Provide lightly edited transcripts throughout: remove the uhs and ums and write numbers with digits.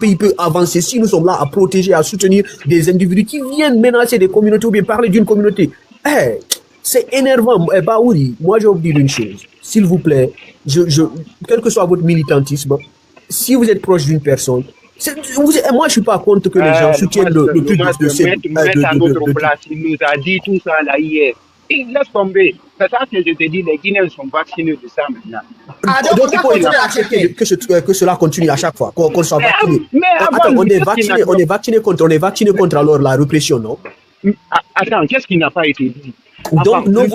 pays peut avancer si nous sommes là à protéger, à soutenir des individus qui viennent menacer des communautés ou bien parler d'une communauté. C'est énervant. Baouri, moi je vais vous dire une chose. S'il vous plaît, quel que soit votre militantisme, si vous êtes proche d'une personne, moi je suis pas contre que les gens soutiennent le truc de cette... à notre place, il nous a dit tout ça là hier. Et laisse tomber. C'est ça que je te dis, les Guinéens sont vaccinés de ça maintenant. Donc il faut accepter que cela continue à chaque fois, qu'on soit vacciné. Attends, on est vacciné contre alors la répression, non? Attends, qu'est-ce qui n'a pas été dit? Donc, ne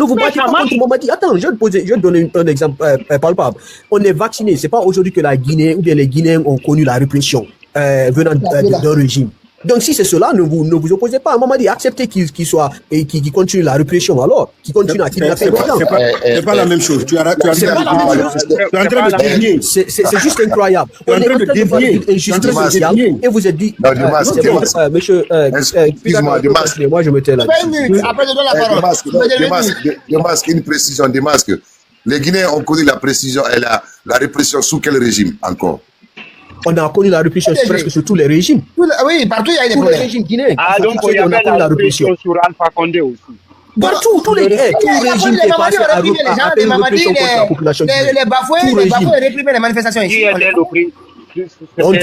vous battez pas contre Mamadi. Attends, je vais te donner un exemple palpable. On est vacciné. C'est pas aujourd'hui que la Guinée ou bien les Guinéens ont connu la répression venant d'un régime. Donc, si c'est cela, ne vous opposez pas à Mamadi. Acceptez qu'il continue la répression alors, qu'il continue à kidnapper les gens. C'est pas la même chose. Tu es en train de dévier. C'est juste incroyable. On est en train de parler d'injustice sociale et vous êtes dit. Monsieur, excuse-moi, moi je me tais là. Après, je donne la parole. Demasque, une précision, Demasque. Les Guinéens ont connu la précision et la répression sous quel régime encore? On a connu la répression presque sur tous les régimes. Oui, partout il y a des problèmes. Tous les régimes guinéens. Donc il y avait la répression sur Alpha Condé aussi. Partout, tous les régimes qui passaient à une répression contre la population. Les bafoués réprimaient les manifestations ici.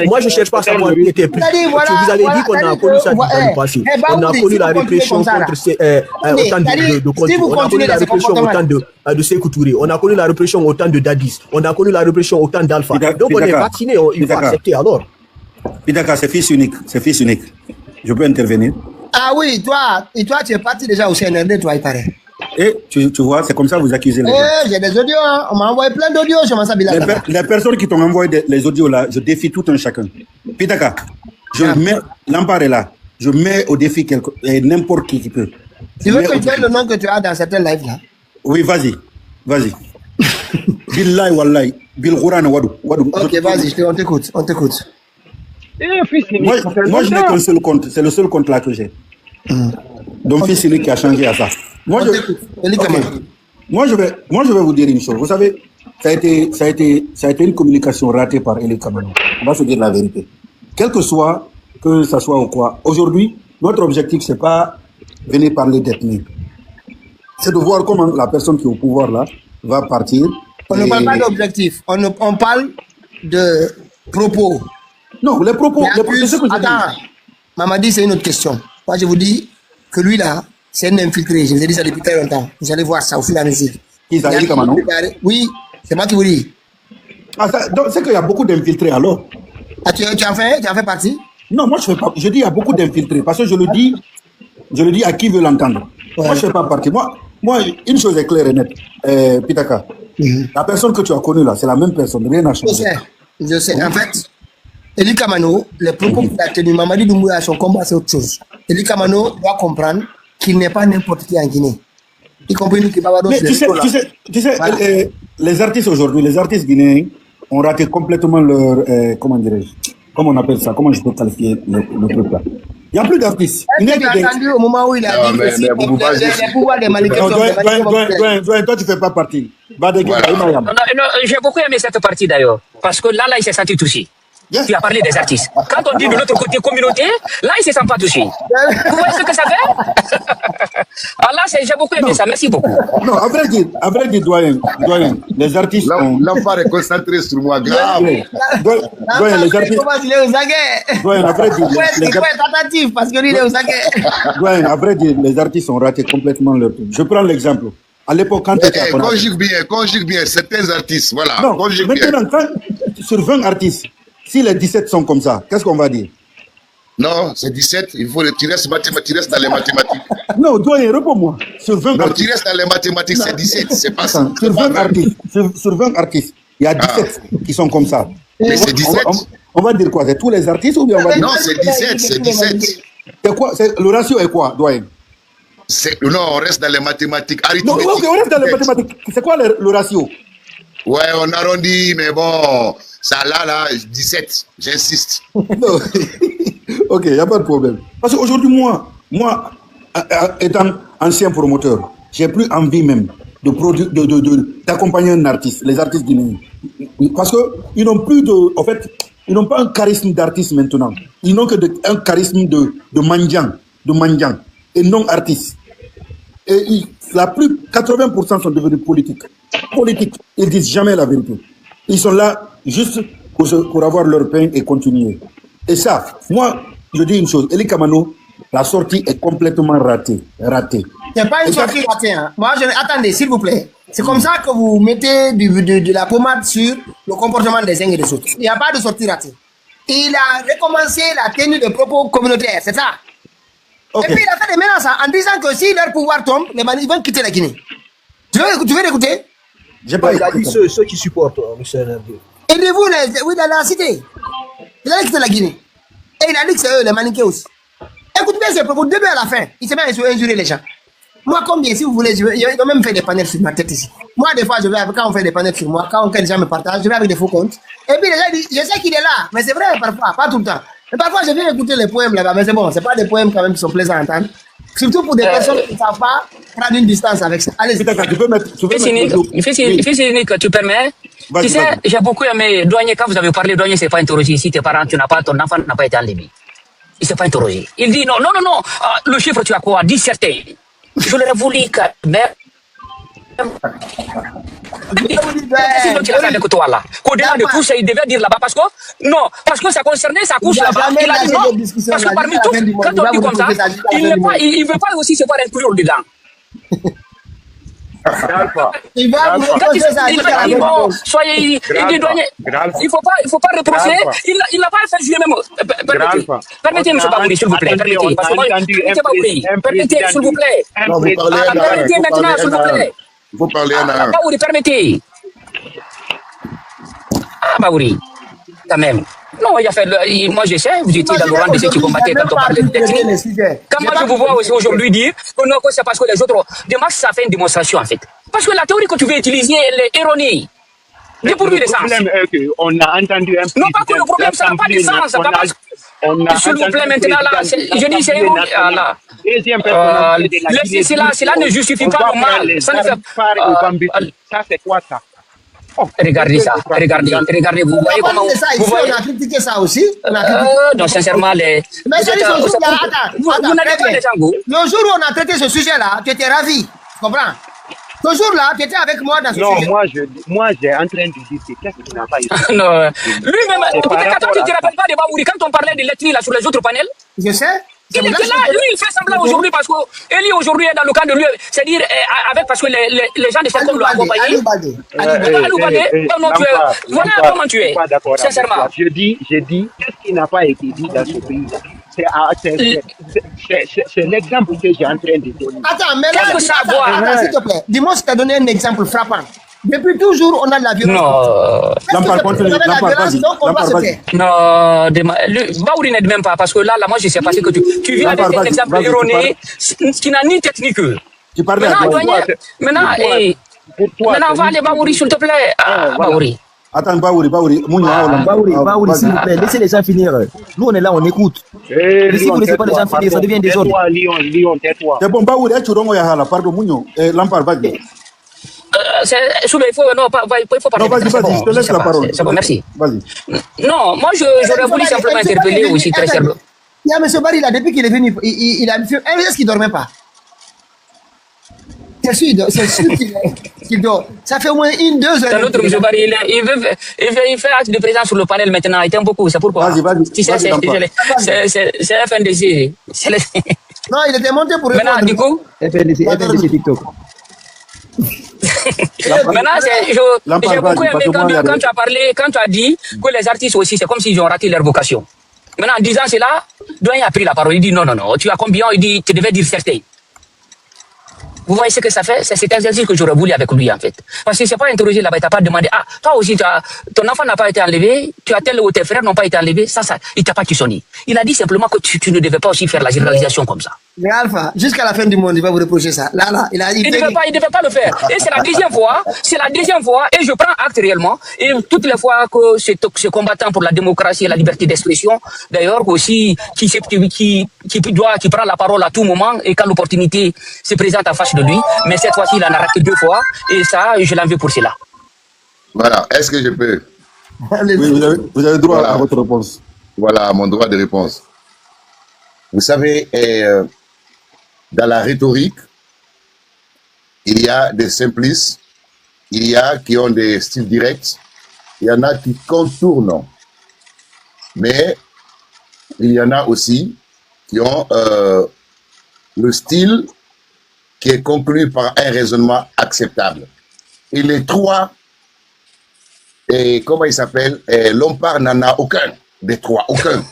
Moi, je ne cherche pas à savoir qui était plus. Vous avez dit qu'on a connu ça dans le passé. On a connu la répression contre autant de Conti. On a connu la répression autant de Sékou Touré. On a connu la répression autant de Dadis. On a connu la répression autant d'Alpha. Donc, on est vacciné. Il faut accepter alors. Pitaka, c'est fils unique. C'est fils unique. Je peux intervenir? Ah oui, toi, tu es parti déjà au CNRD, toi, il paraît. Et tu vois, c'est comme ça que vous accusez les gens. J'ai des audios, hein. On m'a envoyé plein d'audios sur ma sabila. Les personnes qui t'ont envoyé les audios là, je défie tout un chacun. Pitaka, l'empare est là. Je mets au défi n'importe qui peut. Tu veux que je donne le nom que tu as dans certains lives là? Oui, vas-y. Billahi wallahi, bil Quran wadu. Ok, vas-y, on t'écoute. Moi, je n'ai qu'un seul compte. C'est le seul compte là que j'ai. Donc, fils unique qui a changé à ça. Moi, je vais vous dire une chose. Vous savez, ça a été une communication ratée par Elie Kamano. On va se dire la vérité. Quel que soit, que ça soit ou quoi. Aujourd'hui, notre objectif, c'est pas venir parler d'ethnie. C'est de voir comment la personne qui est au pouvoir là va partir. On ne parle pas d'objectif. On parle de propos. Non, les propos. Attends, Mamadi, c'est une autre question. Moi, je vous dis que lui là, c'est un infiltré. Je vous ai dit ça depuis très longtemps. Vous allez voir ça au fil de la musique. Qui ça, Elie Kamano? Oui, c'est moi qui vous dis. Donc, c'est qu'il y a beaucoup d'infiltrés alors. Tu en fais partie? Non, moi je fais pas. Je dis il y a beaucoup d'infiltrés parce que je le dis à qui veut l'entendre. Ouais. Moi je fais pas partie. Moi, une chose est claire et nette. Pitaka, la personne que tu as connue là, c'est la même personne. Rien n'a changé. Je sais. En fait, Elie Kamano, les propos qu'il a tenus, Mamadi Doumbouya, son combat, c'est autre chose. Elie Kamano doit comprendre qu'il n'est pas n'importe qui en Guinée. Y compris nous qui va mais tu sais, voilà. Les artistes aujourd'hui, les artistes guinéens ont raté complètement leur, comment dirais-je, comment on appelle ça, comment je peux qualifier le truc là. Il n'y a plus d'artistes. Tu as entendu au moment où il a dit que les pouvoirs des Malickens. Toi, tu ne fais pas partie. Non, j'ai beaucoup aimé cette partie d'ailleurs, parce que là, il s'est senti touché. Tu as parlé des artistes. Quand on dit de l'autre côté communauté, là, il ne se sent pas touché. Vous voyez ce que ça fait? Alors là, j'ai beaucoup aimé ça. Merci beaucoup. Non, à vrai dire, doyen, les artistes... L'enfant est concentré sur moi, grave. Doyen, les artistes... Il est aux aguets. Doyen, à vrai dire... Il faut être attentif parce qu'il est aux aguets. Doyen, à vrai dire, les artistes ont raté complètement leur truc. Je prends l'exemple. À l'époque, quand tu étais à conjugue bien, certains artistes, voilà. Non, maintenant, sur 20 artistes, si les 17 sont comme ça, qu'est-ce qu'on va dire? Non, c'est 17. Il faut tu restes dans les mathématiques. Non, doyen, réponds-moi. Sur 20 artistes. Tu restes dans les mathématiques, c'est 17. C'est pas ça. Sur 20 artistes, il y a 17 qui sont comme ça. Mais c'est 17. On va dire quoi? C'est tous les artistes ou bien on va dire... Non, c'est 17. C'est 17. C'est quoi? Le ratio est quoi, doyen? Non, on reste dans les mathématiques. Non, ok, on reste dans les mathématiques. C'est quoi le ratio? Ouais, on arrondit, mais bon... Ça là, 17, j'insiste. Ok, il n'y a pas de problème. Parce qu'aujourd'hui, moi, étant ancien promoteur, j'ai plus envie même d'accompagner un artiste, les artistes guinéens. Parce qu'ils n'ont plus de... En fait, Ils n'ont pas un charisme d'artiste maintenant. Ils n'ont que un charisme de mendiant, et non artiste. Et 80% sont devenus politiques. Ils disent jamais la vérité. Ils sont là juste pour avoir leur pain et continuer. Et ça, moi, je dis une chose. Eli Kamano, la sortie est complètement ratée. C'est pas une sortie ratée. Hein. Moi, attendez, s'il vous plaît. C'est comme ça que vous mettez de la pommade sur le comportement des uns et des autres. Il n'y a pas de sortie ratée. Il a recommencé la tenue de propos communautaires, c'est ça. Okay. Et puis il a fait des menaces en disant que si leur pouvoir tombe, les Maliens vont quitter la Guinée. Tu veux l'écouter? Il a dit ceux qui supportent, M. NRD. Et de vous, oui, dans la cité. Il a quitté la Guinée. Et il a dit que c'est eux, les Malinqués aussi. Écoutez bien ces propos, du début à la fin. Il s'est mis à injurer les gens. Moi, combien, si vous voulez, ils ont même fait des panels sur ma tête ici. Moi, des fois, quand on fait des panels sur moi, quand les gens me partagent, je vais avec des faux comptes. Et puis les gens disent, je sais qu'il est là, mais c'est vrai parfois, pas tout le temps. Et parfois, je viens écouter les poèmes là-bas, mais c'est bon, c'est pas des poèmes quand même qui sont plaisants à entendre. Surtout pour des personnes qui ne savent pas prendre une distance avec ça. Allez, tu permets? Tu sais, j'ai beaucoup aimé Douanier, quand vous avez parlé, Douanier s'est pas interrogé ici, tes parents, ton enfant n'a pas été enlevé. Il s'est pas interrogé. Il dit non, le chiffre tu as quoi? 10 certains. Je l'aurais voulu quand même. C'est donc qu'il a fait avec toi là. Qu'au-delà de tout ça, il devait dire là-bas parce que ça concernait sa couche là-bas. Il a dit non, parce que parmi tous, quand on dit comme ça, il ne veut pas aussi se voir inclure dedans. Il va vous reprocher ça. Il dit bon, soyez, il dit Douanier, il faut pas reprocher. Il n'a pas fait jouer même. Permettez, M. Babouri, s'il vous plaît. Permettez, parce que moi, permettez, s'il vous plaît. Permettez maintenant, s'il vous plaît. Il faut parler un à un. Babouri, permettez. Babouri, quand même. Non, il a fait. Moi, je sais, vous étiez dans le rang de ceux qui combattaient quand on parlait de technique. Quand moi, je vous vois aussi aujourd'hui dire que non, c'est parce que les autres démarches, ça fait une démonstration, en fait. Parce que la théorie que tu veux utiliser, elle est erronée. Dépourvue de sens. Le problème est qu'on a entendu un peu. Non, pas que le problème, ça n'a pas de sens. S'il vous plaît, maintenant, là, je dis, c'est erroné. Cela ne justifie pas le mal. Ça ne fait pas. Ça, c'est quoi ça? Regardez ça, regardez, vous voyez comment on a critiqué ça aussi. Non, sincèrement, mais vous n'avez pas les gens. Le jour où on a traité ce sujet-là, tu étais ravi, tu comprends? Ce jour-là, tu étais avec moi dans ce sujet. Non, moi, j'ai en train de dire qu'est-ce qui n'a pas été. Non, lui-même, peut-être tu ne te rappelles pas de Babouri quand on parlait de l'ethnie là sur les autres panels. Je sais. Il était là, lui, il fait semblant aujourd'hui parce que Eli aujourd'hui est dans le camp de lui, c'est-à-dire avec parce que les gens de cette comme l'ont accompagné. Voilà comment tu es, sincèrement. Je dis, qu'est-ce qui n'a pas été dit dans ce pays? C'est l'exemple que j'ai en train de donner. Attends, mais là, s'il te plaît, dis-moi si tu as donné un exemple frappant. Depuis toujours, on a de la violence. Non, Baouri n'aide même pas parce que là, moi, je sais pas ce que tu viens avec un exemple erroné qui n'a ni tête ni queue. Maintenant, on va aller Baouri, s'il te plaît. Baouri. Attends, Baouri, Baouri, s'il vous plaît, laissez les gens finir. Nous, on est là, on écoute. Si vous ne laissez pas les gens finir, ça devient désordre. Lyon, tais-toi. C'est bon, Baouri, tu as pardon, Mounio. Lampard, vas-y. Il faut pas. Non, vas-y, je te laisse la parole. C'est bon, merci. Vas-y. Non, moi, j'aurais voulu simplement interpeller aussi très sérieux. Il y a M. Barry, là, depuis qu'il est venu, il a fait. Est-ce qu'il ne dormait pas? C'est sûr qu'il dort. Ça fait au moins 1-2 heures. C'est l'autre M. Barry, il fait acte de présence sur le panel maintenant. Il t'aime beaucoup, c'est pourquoi. Vas-y. Tu sais, c'est FNDC. Non, il était monté pour répondre. Maintenant, du coup FNDC TikTok. Maintenant, j'ai beaucoup aimé quand tu as parlé, quand tu as dit que les artistes aussi, c'est comme s'ils ont raté leur vocation. Maintenant, en disant cela, Douanier a pris la parole. Il dit non, tu as combien? Il dit tu devais dire certains. Vous voyez ce que ça fait? C'est cet exercice que j'aurais voulu avec lui, en fait. Parce qu'il ne s'est pas interrogé là-bas, il t'a pas demandé, toi aussi, ton enfant n'a pas été enlevé, tu as tel ou tes frères n'ont pas été enlevés, ça, il t'a pas questionné. Il a dit simplement que tu ne devais pas aussi faire la généralisation comme ça. Mais Alpha, jusqu'à la fin du monde, il va vous reprocher ça. Là, il ne devait pas le faire. Et c'est la deuxième fois, et je prends acte réellement, et toutes les fois que ce combattant pour la démocratie et la liberté d'expression, d'ailleurs, aussi, qui prend la parole à tout moment, et quand l'opportunité se présente en face de lui, mais cette fois-ci, il en a raté 2 fois, et ça, je l'en veux pour cela. Voilà, est-ce que je peux? Oui, vous avez droit à votre réponse. Voilà mon droit de réponse. Vous savez, dans la rhétorique, il y a des simplistes, il y a qui ont des styles directs, il y en a qui contournent. Mais il y en a aussi qui ont le style qui est conclu par un raisonnement acceptable. Et les trois, comment ils s'appellent, Lompard n'en a aucun des trois, aucun.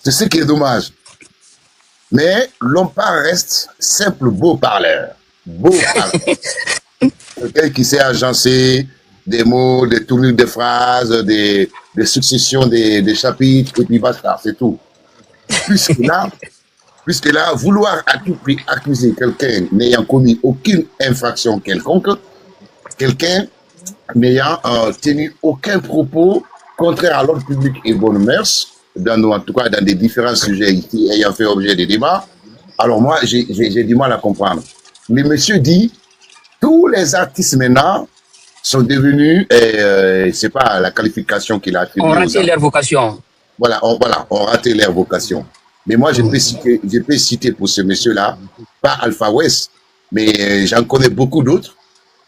C'est ce qui est dommage. Mais Lompard reste simple beau parleur. Beau parleur. Quelqu'un qui sait agencer des mots, des tournures de phrases, des successions des chapitres, et puis basta, c'est tout. Puisque là, vouloir à tout prix accuser quelqu'un n'ayant commis aucune infraction quelconque, quelqu'un n'ayant tenu aucun propos contraire à l'ordre public et bonne mœurs, en tout cas dans des différents sujets ici ayant fait objet des débats, alors moi, j'ai du mal à comprendre. Mais monsieur dit, tous les artistes maintenant sont devenus, c'est pas la qualification qu'il a attribuée. On raté leur vocation. Voilà, on raté leur vocation. Mais moi, je peux citer pour ce monsieur-là, pas Alpha West, mais j'en connais beaucoup d'autres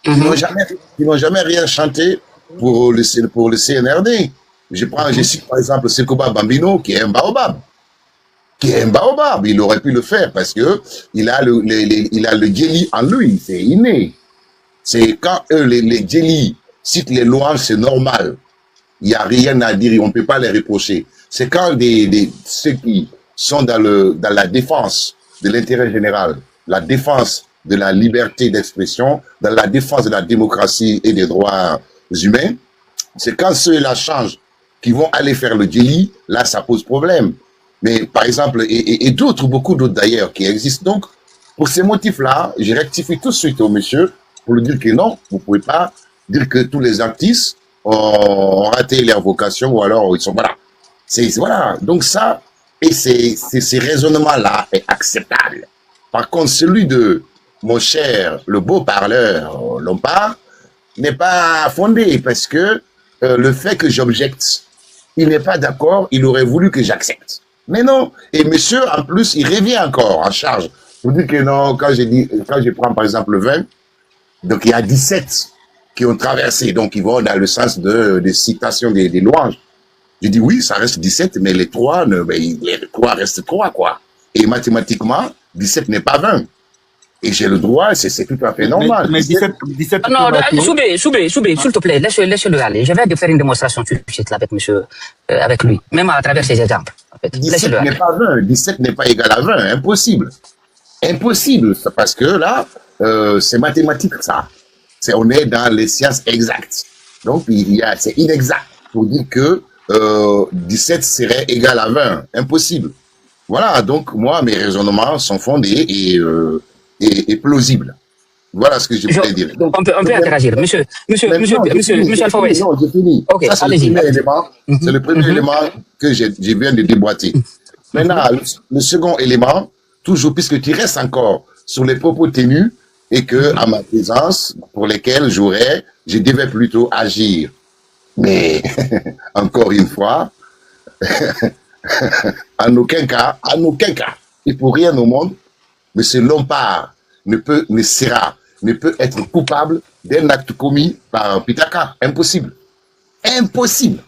qui n'ont jamais rien chanté pour le CNRD. Je cite par exemple Sekouba Bambino, qui est un baobab. Il aurait pu le faire parce que il a le djeli en lui, c'est inné. C'est quand eux, les djeli citent les louanges, c'est normal. Il n'y a rien à dire, on ne peut pas les reprocher. C'est quand ceux qui sont dans la défense de l'intérêt général, la défense de la liberté d'expression, dans la défense de la démocratie et des droits humains, c'est quand ceux-là changent, qui vont aller faire le djeli, là ça pose problème. Mais par exemple, et d'autres, beaucoup d'autres d'ailleurs qui existent. Donc, pour ces motifs-là, je rectifie tout de suite au monsieur pour lui dire que non, vous ne pouvez pas dire que tous les artistes ont raté leur vocation ou alors ils sont, voilà. Voilà, donc ça, et ces raisonnements-là est acceptable. Par contre, celui de mon cher, le beau parleur Lompard, n'est pas fondé parce que le fait que j'objecte, il n'est pas d'accord, il aurait voulu que j'accepte. Mais non, et monsieur, en plus, il revient encore en charge. Pour dire que non, quand je prends par exemple le 20, donc il y a 17 qui ont traversé, donc ils vont dans le sens des citations des louanges. Je dis oui, ça reste 17, mais les 3 restent 3, quoi. Et mathématiquement, 17 n'est pas 20. Et j'ai le droit, c'est tout à fait normal. Mais 17 non, Soubé, s'il te plaît, laisse-le aller. Je vais faire une démonstration tout de suite là avec monsieur, avec lui, même à travers ses exemples. En fait. 17 n'est pas 20, 17 n'est pas égal à 20, impossible. Impossible, parce que là, c'est mathématique ça. On est dans les sciences exactes. Donc, c'est inexact pour dire que 17 serait égal à 20, impossible. Voilà, donc moi, mes raisonnements sont fondés et plausibles. Voilà ce que je voulais dire. Donc, on peut interagir. Monsieur Alpha West. Non, j'ai fini. Ok, ça, c'est le premier élément. C'est le premier élément que je viens de déboîter. Maintenant, le second élément, toujours, puisque tu restes encore sur les propos tenus et que, à ma présence, pour lesquels je devais plutôt agir. Mais, encore une fois, en aucun cas, et pour rien au monde, M. Lompard ne peut être coupable d'un acte commis par Pitaka. Impossible. Impossible.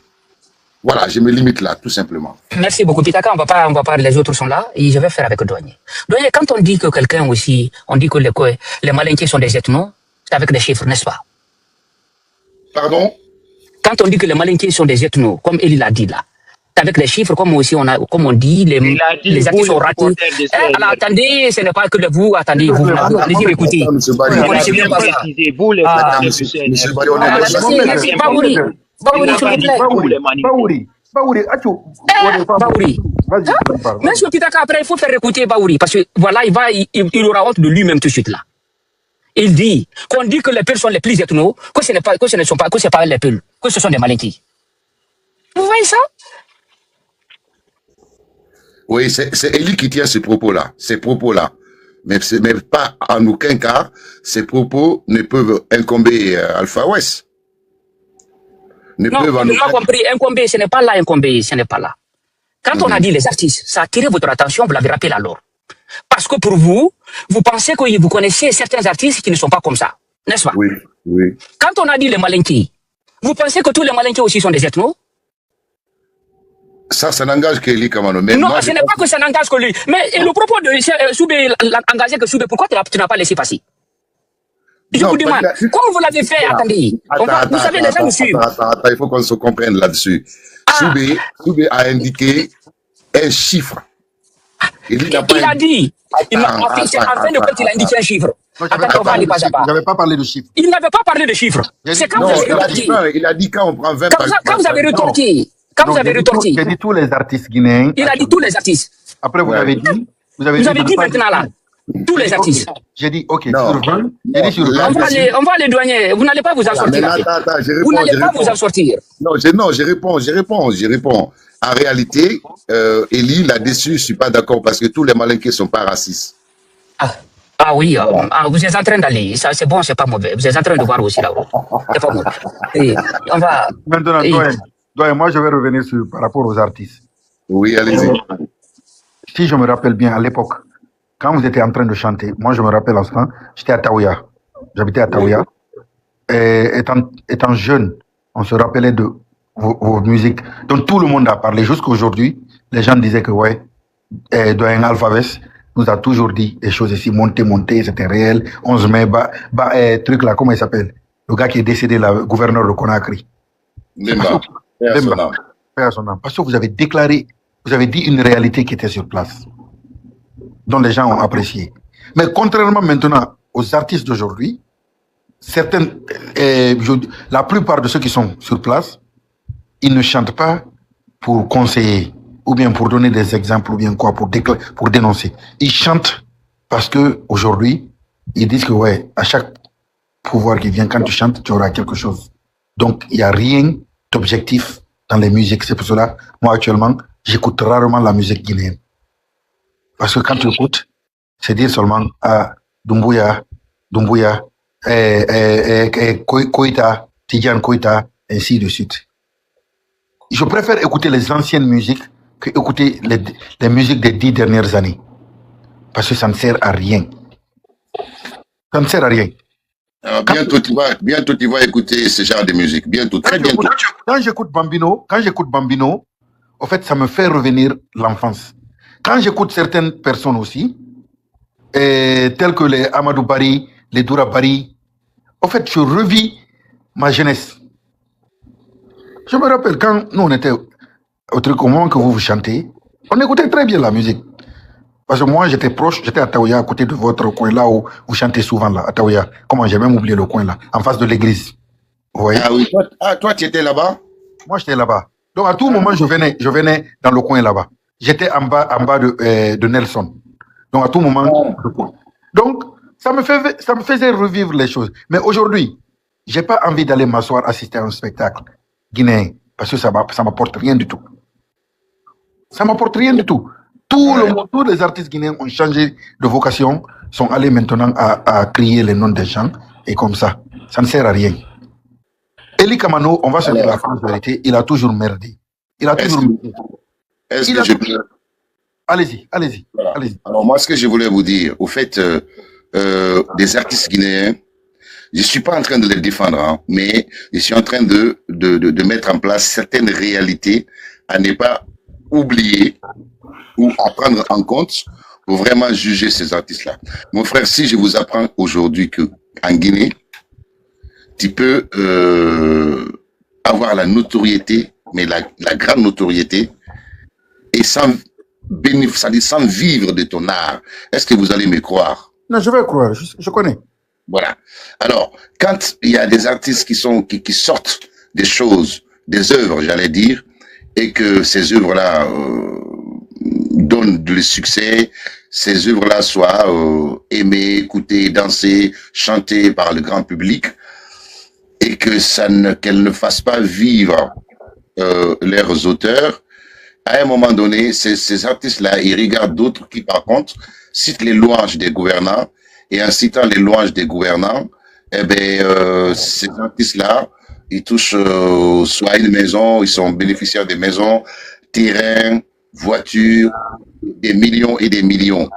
Voilà, je me limite là, tout simplement. Merci beaucoup, Pitaka. On va pas, les autres sont là, et je vais faire avec Douanier. Douanier, quand on dit que quelqu'un aussi, on dit que les malinqués sont des ethnos, c'est avec des chiffres, n'est-ce pas? Pardon? Quand on dit que les malinqués sont des ethnos, comme il l'a dit là, avec les chiffres, comme on dit, les actes sont ratés. Alors, attendez, ce n'est pas que vous, attendez, vous allez écouter. Monsieur Bari, vous connaissez bien pas ça. Monsieur Bari, on est merci, Baouri, s'il vous plaît. Baouri. Monsieur Pitaka, après, il faut faire écouter Baouri, parce que voilà, il aura honte de lui-même tout de suite là. Il dit qu'on dit que les Peuls sont les plus ethnos, que ce n'est pas les Peuls, que ce sont des malinqués. Vous voyez ça? Oui, c'est Eli qui tient ces propos-là. Mais pas en aucun cas, ces propos ne peuvent incomber Alpha West. Non, on a compris. Incombé, ce n'est pas là, incombé, ce n'est pas là. Quand on a dit les artistes, ça a attiré votre attention, vous l'avez rappelé alors. Parce que pour vous, vous pensez que vous connaissez certains artistes qui ne sont pas comme ça, n'est-ce pas? Oui, oui. Quand on a dit les Malinki, vous pensez que tous les Malinki aussi sont des ethnos? Ça n'engage que lui, Kamano. Non, moi, ce n'est pas que ça n'engage que lui. Mais le propos de Soubé, engagé que Soubé, pourquoi tu n'as pas laissé passer? Je vous demande, comment vous l'avez fait? Attendez, vous savez, les gens nous suivent. Attends, il faut qu'on se comprenne là-dessus. Soubé a indiqué un chiffre. Il a dit, c'est en fin de compte, il a indiqué un chiffre. Attends, on va aller pas à pas. Je n'avais pas parlé de chiffres. Il n'avait pas parlé de chiffres. C'est quand vous avez retorti. Il a dit quand on prend 20 Quand vous avez retorti. Quand vous avez retorti. Il a dit tous les artistes guinéens. Il a dit tous les artistes. Après, vous avez dit. Vous avez dit maintenant là. Tous les artistes. J'ai dit, ok, sur 20. J'ai dit sur 20. On va les douanier. Vous n'allez pas vous en sortir. Vous n'allez pas vous en sortir. Non, je réponds. En réalité, Elie, là-dessus, je ne suis pas d'accord parce que tous les Malinqués ne sont pas racistes. Ah oui, vous êtes en train d'aller. Ça, c'est bon, c'est pas mauvais. Vous êtes en train de voir aussi là-haut. C'est pas mauvais. Et on va. Maintenant, Doyen, moi, je vais revenir par rapport aux artistes. Oui, allez-y. Si je me rappelle bien, à l'époque, quand vous étiez en train de chanter, moi, je me rappelle en ce temps, j'étais à Taouya. J'habitais à Taouya. Et étant jeune, on se rappelait de vos musiques. Donc, tout le monde a parlé. Jusqu'aujourd'hui, les gens disaient que, ouais, Doyen Alphavès nous a toujours dit des choses ici, monter, c'était réel. 11 mai, truc là, comment il s'appelle? Le gars qui est décédé, le gouverneur de Conakry. Personnel. Parce que vous avez déclaré, vous avez dit une réalité qui était sur place, dont les gens ont apprécié. Mais contrairement maintenant aux artistes d'aujourd'hui, la plupart de ceux qui sont sur place, ils ne chantent pas pour conseiller, ou bien pour donner des exemples, ou bien quoi, pour dénoncer. Ils chantent parce que aujourd'hui, ils disent que ouais, à chaque pouvoir qui vient, quand tu chantes, tu auras quelque chose. Donc, il n'y a rien d'objectif dans les musiques. C'est pour cela, moi actuellement, j'écoute rarement la musique guinéenne. Parce que quand tu écoutes, c'est dire seulement à Doumbouya, Koïta, Tidjane Koïta, ainsi de suite. Je préfère écouter les anciennes musiques que écouter les musiques des 10 dernières années. Parce que ça ne sert à rien. Ça ne sert à rien. Alors, bientôt tu vas écouter ce genre de musique. Bientôt, très bientôt. Quand j'écoute Bambino, en fait, ça me fait revenir l'enfance. Quand j'écoute certaines personnes aussi, telles que les Amadou Bari, les Doura Bari, en fait, je revis ma jeunesse. Je me rappelle quand nous, on était au truc, au moment que vous chantez, on écoutait très bien la musique. Parce que moi, j'étais proche, j'étais à Taouya, à côté de votre coin là où vous chantez souvent là, à Taouya. Comment j'ai même oublié le coin là, en face de l'église. Vous voyez? Ah oui, toi tu étais là-bas? Moi, j'étais là-bas. Donc, à tout moment, je venais dans le coin là-bas. J'étais en bas de Nelson. Donc, à tout moment, donc, ça me faisait revivre les choses. Mais aujourd'hui, j'ai pas envie d'aller m'asseoir, assister à un spectacle guinéen, parce que ça m'apporte rien du tout. Ça m'apporte rien du tout. Tous les artistes guinéens ont changé de vocation, sont allés maintenant à crier les noms des gens, et comme ça ne sert à rien. Elie Kamano, on va se dire la France vérité, il a toujours merdé. Allez-y. Voilà. Alors moi, ce que je voulais vous dire, au fait, des artistes guinéens, je suis pas en train de les défendre, hein, mais je suis en train de mettre en place certaines réalités à ne pas oublier ou à prendre en compte pour vraiment juger ces artistes-là. Mon frère, si je vous apprends aujourd'hui que en Guinée, tu peux avoir la notoriété, mais la grande notoriété, et sans vivre de ton art, est-ce que vous allez me croire? Non, je vais croire, je connais. Voilà. Alors, quand il y a des artistes qui sortent des choses, des œuvres, j'allais dire, et que ces œuvres-là donnent du succès, ces œuvres-là soient aimées, écoutées, dansées, chantées par le grand public, et que qu'elles ne fassent pas vivre leurs auteurs, à un moment donné, ces artistes-là, ils regardent d'autres qui, par contre, citent les louanges des gouvernants, et en citant les louanges des gouvernants, eh ben, ces artistes-là ils touchent soit une maison, ils sont bénéficiaires des maisons, terrains, voitures, des millions et des millions.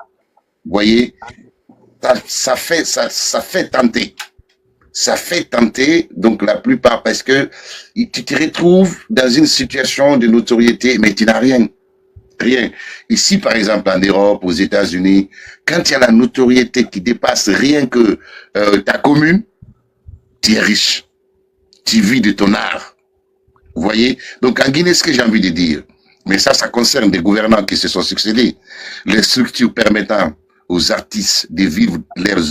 Vous voyez, ça fait tenter. Ça fait tenter, donc la plupart, parce que tu te retrouves dans une situation de notoriété, mais tu n'as rien. Rien. Ici, par exemple, en Europe, aux États-Unis, quand il y a la notoriété qui dépasse rien que ta commune, tu es riche. Tu vis de ton art. Vous voyez? Donc, en Guinée, ce que j'ai envie de dire, mais ça concerne des gouvernants qui se sont succédés, les structures permettant aux artistes de vivre leurs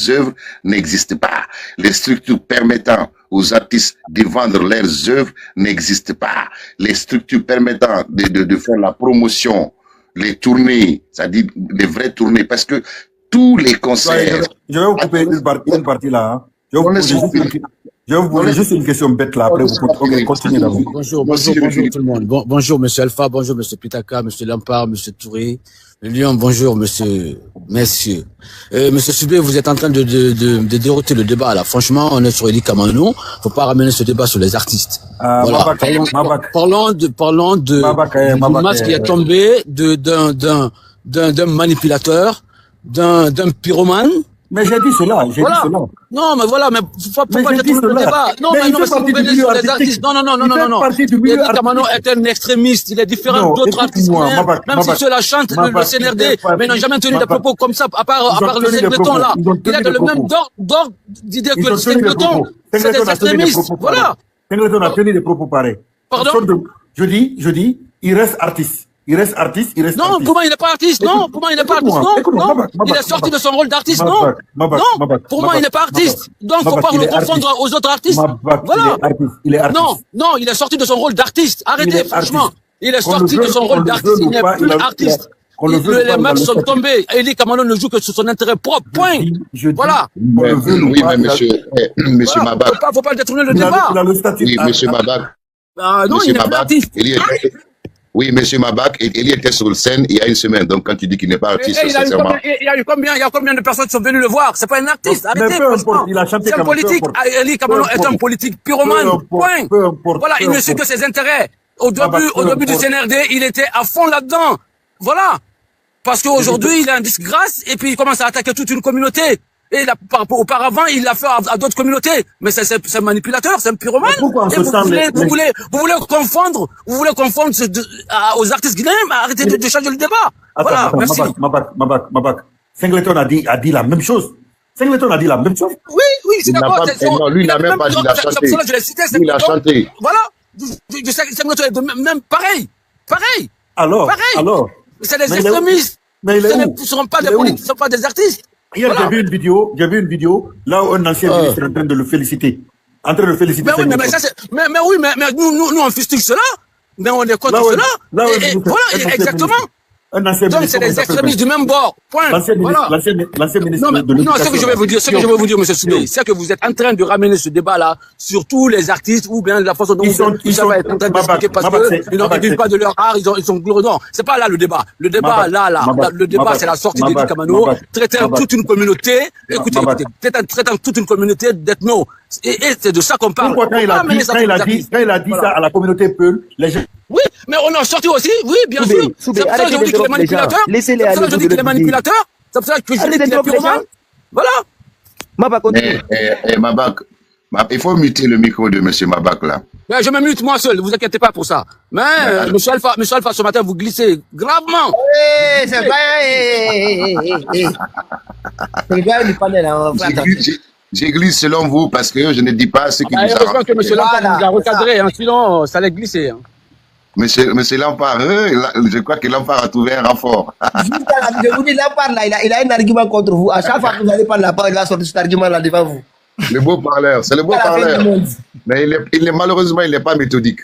œuvres n'existent pas. Les structures permettant aux artistes de vendre leurs œuvres n'existent pas. Les structures permettant de faire la promotion, les tournées, c'est-à-dire les vraies tournées, parce que tous les concerts... Je vais vous couper une partie là. Hein. Je vais vous poser juste une question bête là, après vous continuez d'abord. Bonjour tout le monde. Bonjour monsieur Alpha, bonjour monsieur Pitaka, monsieur Lampard, monsieur Touré. Lyon, bonjour messieurs. Monsieur Subé, vous êtes en train de dérouter le débat là. Franchement, on est sur Eli Kamano. Faut pas ramener ce débat sur les artistes. Voilà. Parlons du masque qui est tombé d'un manipulateur, d'un pyromane. Mais j'ai dit cela, Non, mais voilà, mais faut pas détourner le débat. Non, mais c'est vous venez sur les artistes. Non. Eli Kamano est un extrémiste, il est différent d'autres artistes. Même si ceux-là chantent le CNRD, mais ils n'ont jamais tenu des propos comme ça, à part le Singleton là. Il est dans le même ordre d'idée que le Singleton. C'est des extrémistes, voilà. Singleton a tenu des propos pareils. Pardon? Je dis, il reste artiste. Non, pour moi, il n'est pas artiste. Non, il est sorti de son rôle d'artiste. Non, pour moi, il n'est pas artiste. Donc, faut pas le confondre aux autres artistes. Voilà. Il est artiste. Non, il est sorti de son rôle d'artiste. Arrêtez, franchement. Il est sorti de son rôle d'artiste. Il n'est plus artiste. Les mecs sont tombés. Eli Kamano ne joue que sur son intérêt propre. Point. Voilà. Oui, mais monsieur Mabak. Faut pas détourner le débat. Oui, monsieur Mabak. Non, il n'est pas artiste. Oui, monsieur Mabak, Eli était sur le scène il y a une semaine, donc quand tu dis qu'il n'est pas artiste, sincèrement. Il y a combien de personnes qui sont venues le voir? C'est pas un artiste, arrêtez. C'est un politique. Eli Kamano est un politique pyromane, point. Voilà, il ne suit que ses intérêts. Au début du CNRD, il était à fond là-dedans. Voilà. Parce qu'aujourd'hui, il est en disgrâce, et puis il commence à attaquer toute une communauté. Et auparavant, il l'a fait à d'autres communautés. Mais c'est un manipulateur, c'est un pyromane. Et vous voulez confondre aux artistes guinéens, arrêtez de changer le débat. Voilà, merci. Mabak. Singleton a dit la même chose. Oui, c'est d'accord. Non, lui, il n'a même pas dit, il a chanté. Je l'ai cité, il a chanté. Voilà. Singleton est même pareil. Alors. C'est des extrémistes. Mais ce ne seront pas des politiques, ce ne sont pas des artistes. Hier, j'ai vu une vidéo là où un ancien ministre est en train de le féliciter. Mais nous on fustige cela, mais on est contre cela. Voilà, exactement. Donc c'est des extrémistes du même bord. Point. L'ancien ministre de Non, ce que je vais vous dire, monsieur Soubé, c'est que vous êtes en train de ramener ce débat-là sur tous les artistes ou bien la façon dont ils sont être en train d'expliquer parce qu'ils ne vivent pas de leur art, ils sont glorieux. Non, c'est pas là le débat. Le débat, le débat, c'est la sortie d'Eli Kamano, traitant toute une communauté, écoutez, traitant toute une communauté d'ethno. Et c'est de ça qu'on parle. Pourquoi quand il a dit ça à la communauté Peul, les gens... Oui, mais on a sorti aussi, oui, bien sûr. C'est pour ça que je dis qu'il est manipulateur. C'est pour ça que je dis qu'il est manipulateur. C'est pour ça que je dis qu'il est pyromane. Voilà. Mabak, il faut muter le micro de monsieur Mabak là. Ouais, je me mute moi seul, ne vous inquiétez pas pour ça. Mais monsieur Alpha, ce matin, vous glissez gravement. Oui, c'est pas... J'ai glissé selon vous parce que je ne dis pas ce qui vous arrange. Heureusement que monsieur Lampard nous a recadré, sinon ça allait glisser. Monsieur Lampard, je crois que Lampard a trouvé un renfort. Je vous dis, Lampard, là, il a un argument contre vous. À chaque fois que vous allez parler Lampard, il va sortir cet argument là devant vous. Le beau parleur, c'est le beau parleur. Mais malheureusement, il n'est pas méthodique.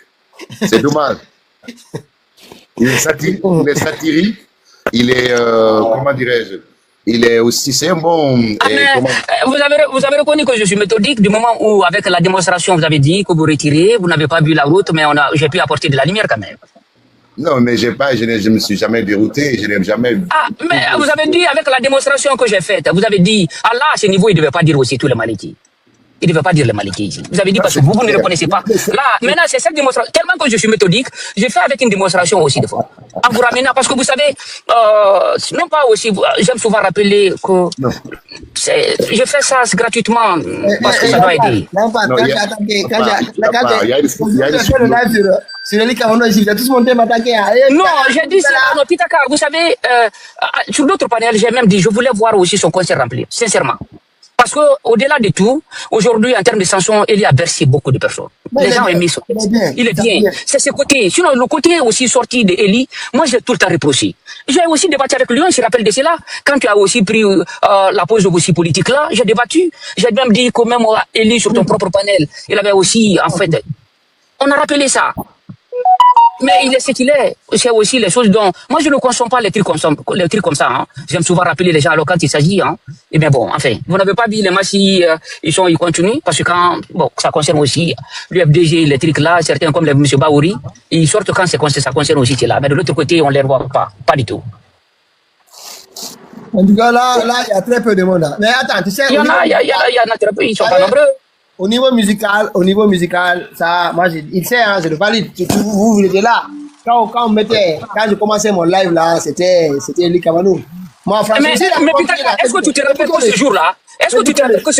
C'est dommage. Il est satirique. Il est, comment dirais-je, il est aussi, c'est un bon... vous avez reconnu que je suis méthodique du moment où, avec la démonstration, vous avez dit que vous retirez, vous n'avez pas vu la route, mais j'ai pu apporter de la lumière quand même. Non, mais je ne me suis jamais dérouté, je n'ai jamais... Ah, mais vous avez dit, avec la démonstration que j'ai faite, vous avez dit, Allah, à ce niveau, il ne devait pas dire aussi tous les maladies. Il ne veut pas dire le Maliki ici. Vous avez dit parce que vous ne le connaissez pas. Là, maintenant, c'est cette démonstration. Tellement que je suis méthodique, j'ai fait avec une démonstration aussi de fois. En vous ramenant, parce que vous savez, non pas aussi, j'aime souvent rappeler que je fais ça gratuitement parce que ça doit aider. Quand j'ai le live sur Eli Kamano, j'ai tous monté m'attaquer. Non, j'ai dit ça. Non, Pitaka, vous savez, sur d'autres panels, j'ai même dit, je voulais voir aussi son concert rempli, sincèrement. Parce que au-delà de tout, aujourd'hui, en termes de sanctions, Eli a bercé beaucoup de personnes. Les gens ont aimé ça. Il est bien. C'est ce côté. Sinon, le côté aussi sorti de Eli, moi, j'ai tout le temps reproché. J'ai aussi débattu avec lui, on se rappelle de cela. Quand tu as aussi pris la pause aussi politique là, j'ai débattu. J'ai même dit que même Eli, sur ton propre panel, il avait aussi, en fait, on a rappelé ça. Mais il est ce qu'il est. C'est aussi les choses dont... Moi, je ne consomme pas les trucs comme ça. Hein. J'aime souvent rappeler les gens alors quand il s'agit. Hein. Et bien bon, enfin, vous n'avez pas vu les matchs ils continuent. Parce que quand... Bon, ça concerne aussi l'UFDG, les trucs là, certains comme M. Baouri, ils sortent quand ça concerne aussi là. Mais de l'autre côté, on ne les voit pas. Pas du tout. En tout cas, là, il y a très peu de monde. Mais attends, tu sais... Il y en a très peu, ils ne sont pas nombreux. Au niveau musical, ça, moi, il sait, hein, je le valide. Vous étiez là. Quand je commençais mon live là, c'était Eli Kamano. Moi, franchement, mais putain, est-ce que tu te rappelles que ce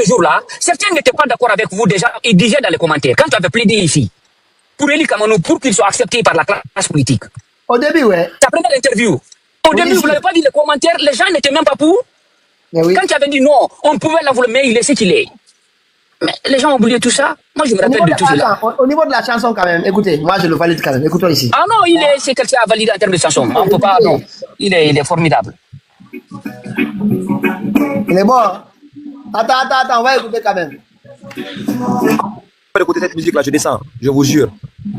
jour-là, certains n'étaient pas d'accord avec vous déjà, ils disaient dans les commentaires, quand tu avais plaidé ici, pour Eli Kamano, pour qu'il soit accepté par la classe politique. Au début, ouais. Ta première interview. Au début, vous n'avez pas vu les commentaires, les gens n'étaient même pas pour. Oui. Quand tu avais dit non, on pouvait l'avouer, mais il est ce qu'il est. Mais les gens ont oublié tout ça. Moi, je me rappelle de tout cela. Au niveau de la chanson, quand même, écoutez, moi, je le valide quand même. Écoutons ici. Ah non, c'est quelqu'un à valider en termes de chanson. On peut pas, non. Il est formidable. Il est bon. Hein? Attends, on va écouter quand même. Je peux pas écouter cette musique-là, je descends. Je vous jure.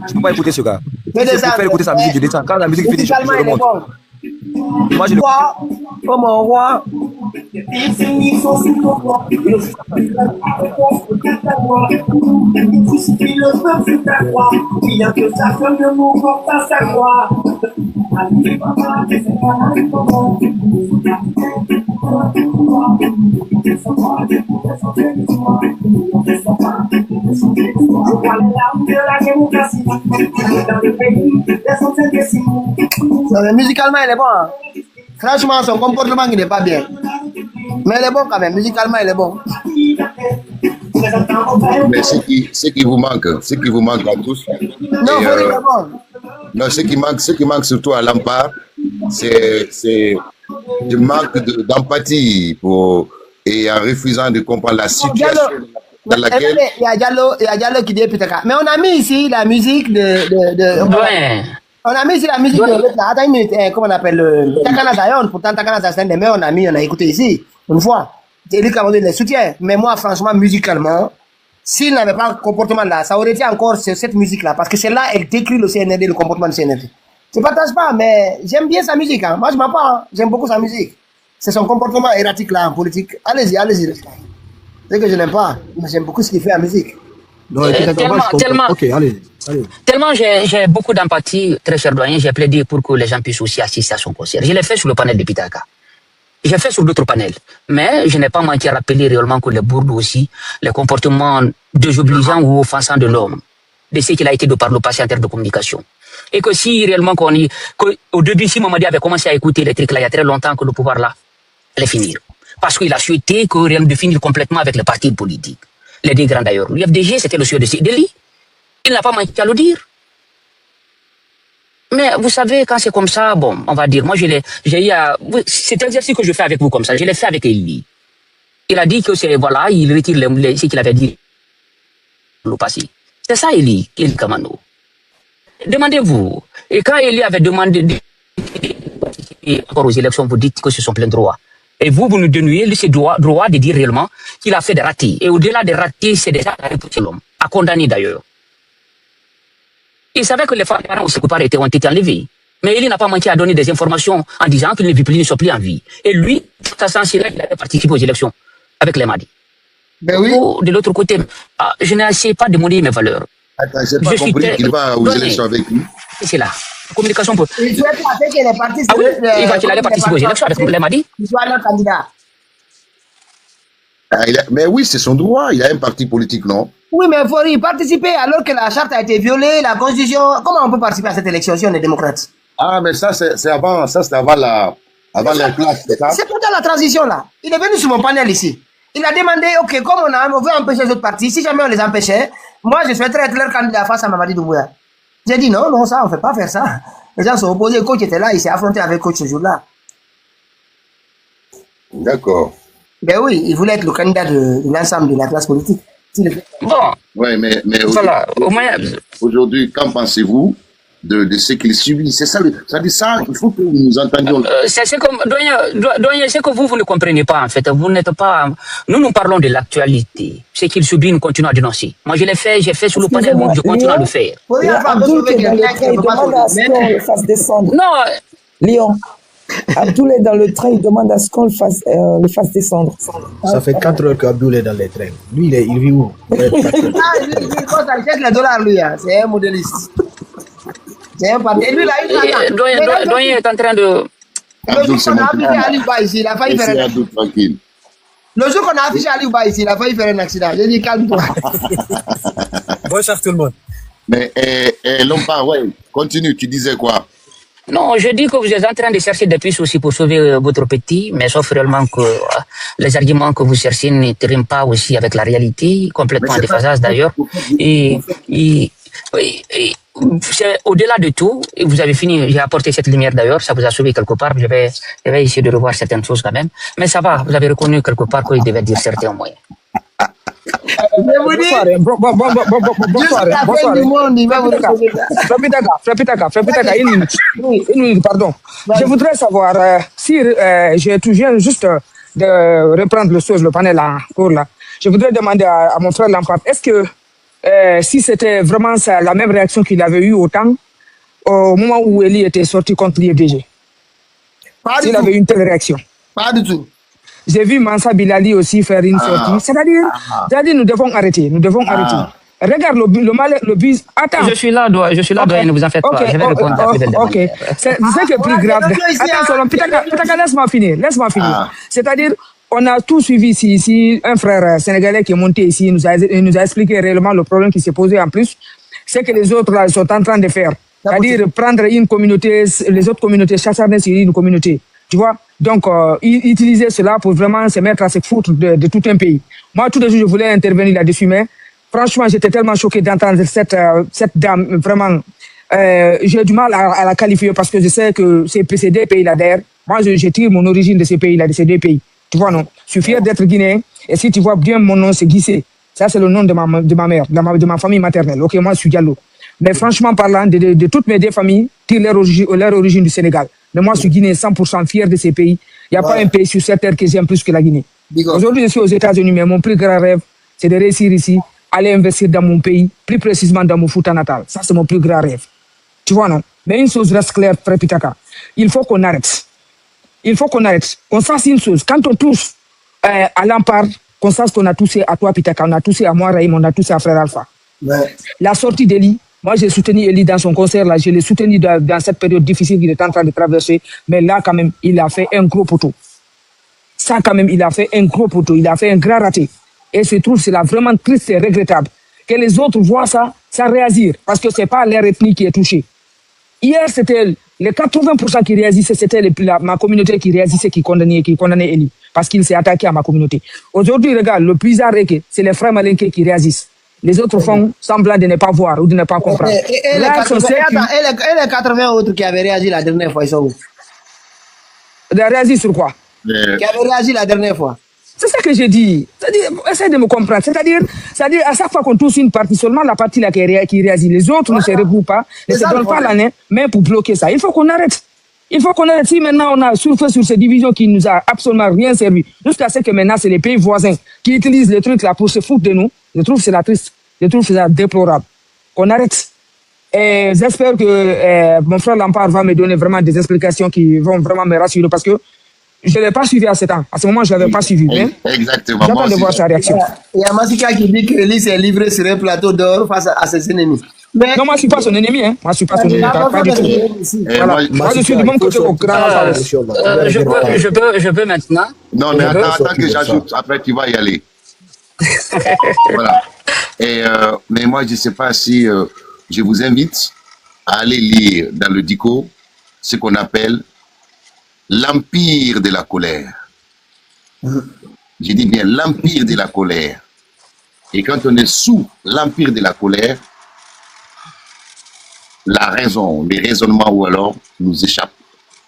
Je peux pas écouter ce gars. Je préfère écouter sa musique, je descends. Quand la musique finit, je remonte. Moi, je le comme un roi. Musicalement, il est bon. Hein? Franchement, son comportement, il n'est pas bien. Mais il est bon quand même. Musicalement, il est bon. Mais ce qui vous manque à tous. Non, il est bon. Non, ce qui manque surtout à Lampard, c'est du manque d'empathie et en refusant de comprendre la situation dans laquelle... Il y a Diallo qui dit peut-être. Mais on a mis ici la musique Ouais. On a mis ici la musique de l'autre là. Attends une minute, comment on appelle Takana Zion. Pourtant, Takana Zion, mais on a écouté ici, une fois. Eli Kamano les soutient. Mais moi, franchement, musicalement, s'il n'avait pas le comportement là, ça aurait été encore cette musique-là. Parce que celle-là, elle décrit le CNRD, le comportement du CNRD. Je ne partage pas, mais j'aime bien sa musique. Hein. Moi, je ne m'en pas. Hein. J'aime beaucoup sa musique. C'est son comportement erratique là en politique. Allez-y. C'est que je n'aime pas, mais j'aime beaucoup ce qu'il fait en musique. Tellement j'ai beaucoup d'empathie, très cher doyen, j'ai plaidé pour que les gens puissent aussi assister à son concert. Je l'ai fait sur le panel de Pitaka. J'ai fait sur d'autres panels. Mais je n'ai pas manqué à rappeler réellement que les bourdes aussi, les comportements désobligeants ou offensants de l'homme, de ce qu'il a été de par le passé en termes de communication. Et que si réellement au début, si Mamadi avait commencé à écouter les trucs là, il y a très longtemps que le pouvoir là allait finir. Parce qu'il a souhaité que rien de finir complètement avec les partis politiques. Les deux grands d'ailleurs. L'UFDG, c'était le sieur de Eli. Il n'a pas manqué à le dire. Mais vous savez, quand c'est comme ça, bon, on va dire, moi c'est un exercice que je fais avec vous comme ça. Je l'ai fait avec Eli. Il a dit que il retire ce qu'il avait dit le passé. C'est ça, Eli Kamano. Demandez-vous. Et quand Eli avait demandé de participer encore aux élections, vous dites que ce sont plein droits. Et vous nous donnez ce droit de dire réellement qu'il a fait des ratés. Et au-delà des ratés, c'est déjà à réputer l'homme, à condamner d'ailleurs. Il savait que les femmes aussi ont été enlevés. Mais il n'a pas manqué à donner des informations en disant qu'il ne vit plus, il ne soit plus en vie. Et lui, ça sens-là, il avait participé aux élections avec les Madi. Ben oui. De l'autre côté, je n'essaie pas de monnaie mes valeurs. Attends, je n'ai pas compris qu'il va aux élections avec lui. C'est là. Communication pour... Il souhaite avec les partis... Ah oui, il va qu'il allait participer aux élections avec les Madi. Il soit leur candidat. Mais oui, c'est son droit. Il a un parti politique, non? Oui, mais il faut y participer alors que la charte a été violée, la constitution. Comment on peut participer à cette élection si on est démocrate? Ah, mais ça, c'est avant la classe, c'est ça? C'est pendant la transition, là. Il est venu sur mon panel ici. Il a demandé, OK, comme on veut empêcher les autres partis, si jamais on les empêchait, moi, je souhaiterais être leur candidat face à Mamadi Doumbouya. J'ai dit non, ça, on ne fait pas faire ça. Les gens sont opposés. Le coach était là, il s'est affronté avec le coach ce jour-là. D'accord. Ben oui, il voulait être le candidat de l'ensemble de la classe politique. Bon. Oui, mais voilà, au moins... aujourd'hui, qu'en pensez-vous de ce qu'il subit? C'est ça, ça dit ça, il faut que nous entendions. C'est comme, Doyen, c'est que vous ne comprenez pas, en fait. Vous n'êtes pas... Nous parlons de l'actualité. Ce qu'il subit, nous continuons à dénoncer. Moi, j'ai fait sur le panel, je continue à le faire. Abdoul qui est dans le train, il demande à ce qu'on le fasse descendre. Non. Léon. Abdoul est dans le train, il demande à ce qu'on le fasse descendre. Ça fait 4 heures qu'Abdoul est dans les trains. Lui, il vit où? Il achète les dollars, lui. C'est un modéliste. C'est un parti. Et lui, là, Doyen est en train de... Le jour qu'on a affiché Ali Ba ici, il a failli faire un accident. Le jour qu'on a affiché Ali Ba ici, il a failli faire un accident. J'ai dit, calme-toi. Bonsoir tout le monde. Mais Lompa, ouais, continue, tu disais quoi? Non, je dis que vous êtes en train de chercher des pistes aussi pour sauver votre petit, mais sauf réellement que les arguments que vous cherchez ne riment pas aussi avec la réalité, complètement en déphasage d'ailleurs. Et c'est au-delà de tout, et vous avez fini, j'ai apporté cette lumière d'ailleurs, ça vous a sauvé quelque part, je vais essayer de revoir certaines choses quand même, mais ça va, vous avez reconnu quelque part qu'il devait dire certains moyens. Bonsoir. Frapitaka, une minute, pardon. Je voudrais savoir si je viens juste de reprendre le panel en cours là. Je voudrais demander à mon frère Lampard, est-ce que si c'était vraiment ça, la même réaction qu'il avait eu au moment où Eli était sorti contre l'IFDG? S'il avait une telle réaction? Pas du tout. J'ai vu Mansa Bilali aussi faire une sortie. C'est-à-dire, nous devons arrêter. Regarde le bus. Attends. Je suis là, Doyen, ne vous en faites pas. Je vais répondre après le Ok. C'est ce qui est plus grave. Attention, Pitaka, laisse-moi finir. C'est-à-dire, on a tout suivi ici. Un frère sénégalais qui est monté ici, il nous a expliqué réellement le problème qui s'est posé en plus. C'est que les autres là, sont en train de faire. C'est-à-dire, prendre une communauté, les autres communautés, s'acharner sur une communauté. Tu vois? Donc, utiliser cela pour vraiment se mettre à se foutre de tout un pays. Moi, tout de suite, je voulais intervenir là-dessus, mais franchement, j'étais tellement choqué d'entendre cette dame, vraiment, j'ai du mal à la qualifier parce que je sais que c'est des pays là derrière. Moi, je tire mon origine de ces pays-là, de ces deux pays. Tu vois, non? Je suis fier d'être guinéen, et si tu vois bien mon nom, c'est Guissé. Ça, c'est le nom de ma mère, de ma famille maternelle. Ok, moi, je suis Diallo. Mais franchement parlant, de toutes mes deux familles, tirent leur origine du Sénégal. Mais moi, je suis guinéen 100% fier de ces pays. Il n'y a pas un pays sur cette terre que j'aime plus que la Guinée. Aujourd'hui, je suis aux États-Unis, mais mon plus grand rêve, c'est de réussir ici, aller investir dans mon pays, plus précisément dans mon Fouta natal. Ça, c'est mon plus grand rêve. Tu vois, non? Mais une chose reste claire, Frère Pitaka. Il faut qu'on arrête. Qu'on fasse une chose. Quand on touche à Lampard, qu'on sache qu'on a touché à toi, Pitaka, on a touché à moi, Raïm, on a touché à Frère Alpha. Ouais. La sortie d'Eli, moi, j'ai soutenu Eli dans son concert, là. Je l'ai soutenu dans cette période difficile qu'il est en train de traverser. Mais là, quand même, il a fait un gros poteau. Ça, quand même, il a fait un gros poteau. Il a fait un grand raté. Et je trouve que c'est là vraiment triste et regrettable. Que les autres voient ça, sans réagir. Parce que c'est pas leur ethnie qui est touchée. Hier, c'était les 80% qui réagissaient, c'était ma communauté qui réagissait, qui condamnait Eli. Parce qu'il s'est attaqué à ma communauté. Aujourd'hui, regarde, le plus bizarre, c'est les frères malinqués qui réagissent. Les autres font semblant de ne pas voir ou de ne pas comprendre. Et les 80 autres qui avaient réagi la dernière fois, ils sont où? De réagir sur quoi? Qui avaient réagi la dernière fois. C'est ça que j'ai dit. C'est-à-dire, essaye de me comprendre. C'est-à-dire, à chaque fois qu'on touche une partie, seulement la partie là qui réagit. Les autres ne se regroupent pas, ne se donnent pas la main pour bloquer ça. Il faut qu'on arrête. Si maintenant on a surfé sur ces divisions qui nous a absolument rien servi, jusqu'à ce que maintenant c'est les pays voisins qui utilisent les trucs là pour se foutre de nous, je trouve que c'est la triste. Je trouve que c'est déplorable. Qu'on arrête. Et j'espère que mon frère Lampard va me donner vraiment des explications qui vont vraiment me rassurer parce que je ne l'ai pas suivi à ce temps. À ce moment, je ne l'avais pas suivi. Exactement. J'attends de voir sa réaction. Il y a Massika qui dit que Eli s'est livré sur un plateau d'or face à ses ennemis. Mais... Non, moi, je ne suis pas son ennemi. Moi, je ne suis pas son ennemi. Pas du tout. Voilà. Moi, je suis du même côté au grand. Je peux maintenant. Non, mais attends que j'ajoute. Après, tu vas y aller. Voilà. Et, mais moi, je ne sais pas si je vous invite à aller lire dans le Dico ce qu'on appelle l'empire de la colère. Je dis bien l'empire de la colère. Et quand on est sous l'empire de la colère, la raison, les raisonnements ou alors nous échappent.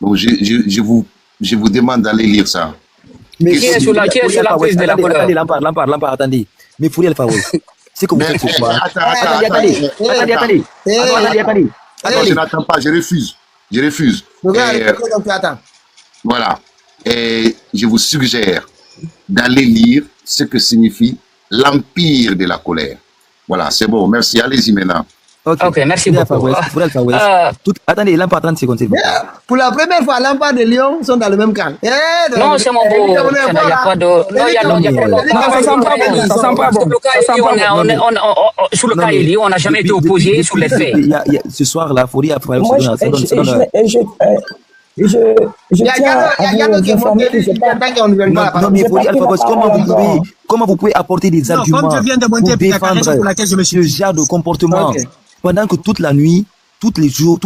Donc je vous demande d'aller lire ça. Mais qui est sur l'empire de la colère? Lampard, attendez. Mais Fouriel Fawes, c'est que vous faites ce soir. Attendez. Attends, je n'attends pas, je refuse. Voilà. Et je vous suggère d'aller lire ce que signifie l'empire de la colère. Voilà, c'est bon. Merci. Allez-y maintenant. Ok, merci beaucoup. Attendez, Lampard 30 secondes. Pour la première fois, Lampard et Lyon sont dans le même camp. Non, c'est mon beau. Il n'y a pas de. Non, il y a ça sent pas bon. Sur le cas Eli, on n'a jamais été opposé sur les faits. Ce soir-là, Fouriel Fawes. Je tiens à vous informer que je parle. Non, mais Fouriel Fawes, comment vous pouvez apporter des arguments pour défendre ce genre de comportement pendant que toute la nuit, tous les jours,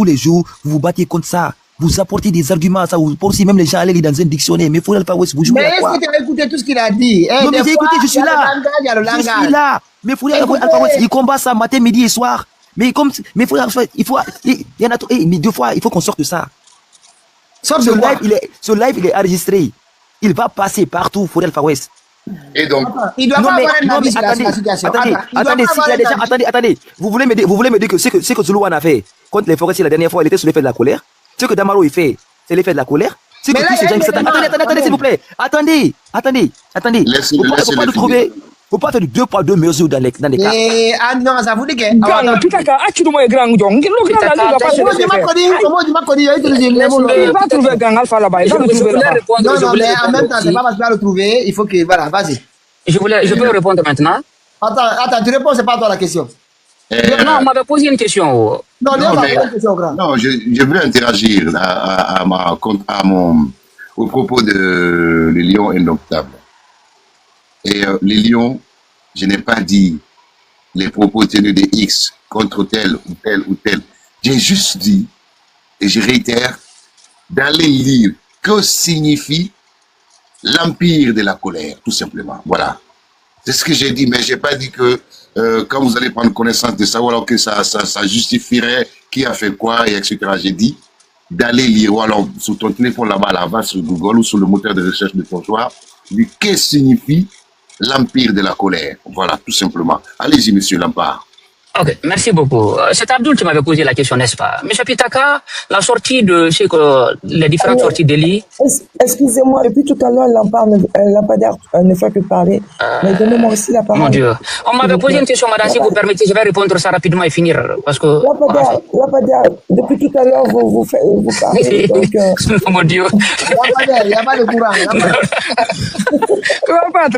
vous vous battez contre ça. Vous apportez des arguments, ça vous forcez même les gens à aller lire dans un dictionnaire. Mais Fouriel Fawes, vous jouez à quoi? Mais est-ce que tu as écouté tout ce qu'il a dit? Non, mais j'ai écouté, je suis là. Je suis là. Mais Fouriel Fawes, il combat ça matin, midi et soir. Mais Fouriel Fawes, il y en a mais 2 fois, il faut qu'on sorte de ça. Ce live, il est enregistré. Il va passer partout, Fouriel Fawes. Et donc, il doit pas avoir un avis sur la situation. Attendez. Vous voulez me dire que ce que Zoulouane a fait contre les forestiers la dernière fois, il était sous l'effet de la colère. Ce que Damaro il fait, c'est l'effet de la colère. Ce que tous ces gens qui s'attendent. Attendez, s'il vous plaît. Attendez. Faut pas faire du 2 poids 2 mesures dans les cas. Ah non, ça vous dit que. Il va trouver Gang Alpha là-bas. Il va le trouver là-bas. Non, mais en même temps, c'est pas parce qu'il va le trouver. Il faut que. Voilà, vas-y. Je peux répondre maintenant. Attends, tu réponds, c'est pas toi la question. Non, on m'avait posé une question. Non, je veux interagir au propos de les lions indomptables. Et les lions, je n'ai pas dit les propos tenus de X contre tel ou tel ou tel. J'ai juste dit, et je réitère, d'aller lire que signifie l'empire de la colère, tout simplement. Voilà. C'est ce que j'ai dit, mais je n'ai pas dit que quand vous allez prendre connaissance de ça, ou alors que ça justifierait qui a fait quoi, et etc. J'ai dit d'aller lire, ou alors sur ton téléphone là-bas, va sur Google ou sur le moteur de recherche de ton choix, du qu'est-ce que signifie l'empire de la colère. Voilà, tout simplement. Allez-y, monsieur Lampard. Ok, merci beaucoup. C'est Abdul qui m'avait posé la question, n'est-ce pas? Monsieur Pitaka, la sortie de les différentes sorties d'Eli. Excusez-moi, depuis tout à l'heure, Lampadaire ne fait que parler. Mais donnez-moi aussi la parole. Mon Dieu. On m'avait posé une question, madame, si vous permettez, je vais répondre ça rapidement et finir. Parce que. Lampadaire, depuis tout à l'heure, vous parlez. Donc, mon Dieu. Lampadaire, il n'y a pas de courant.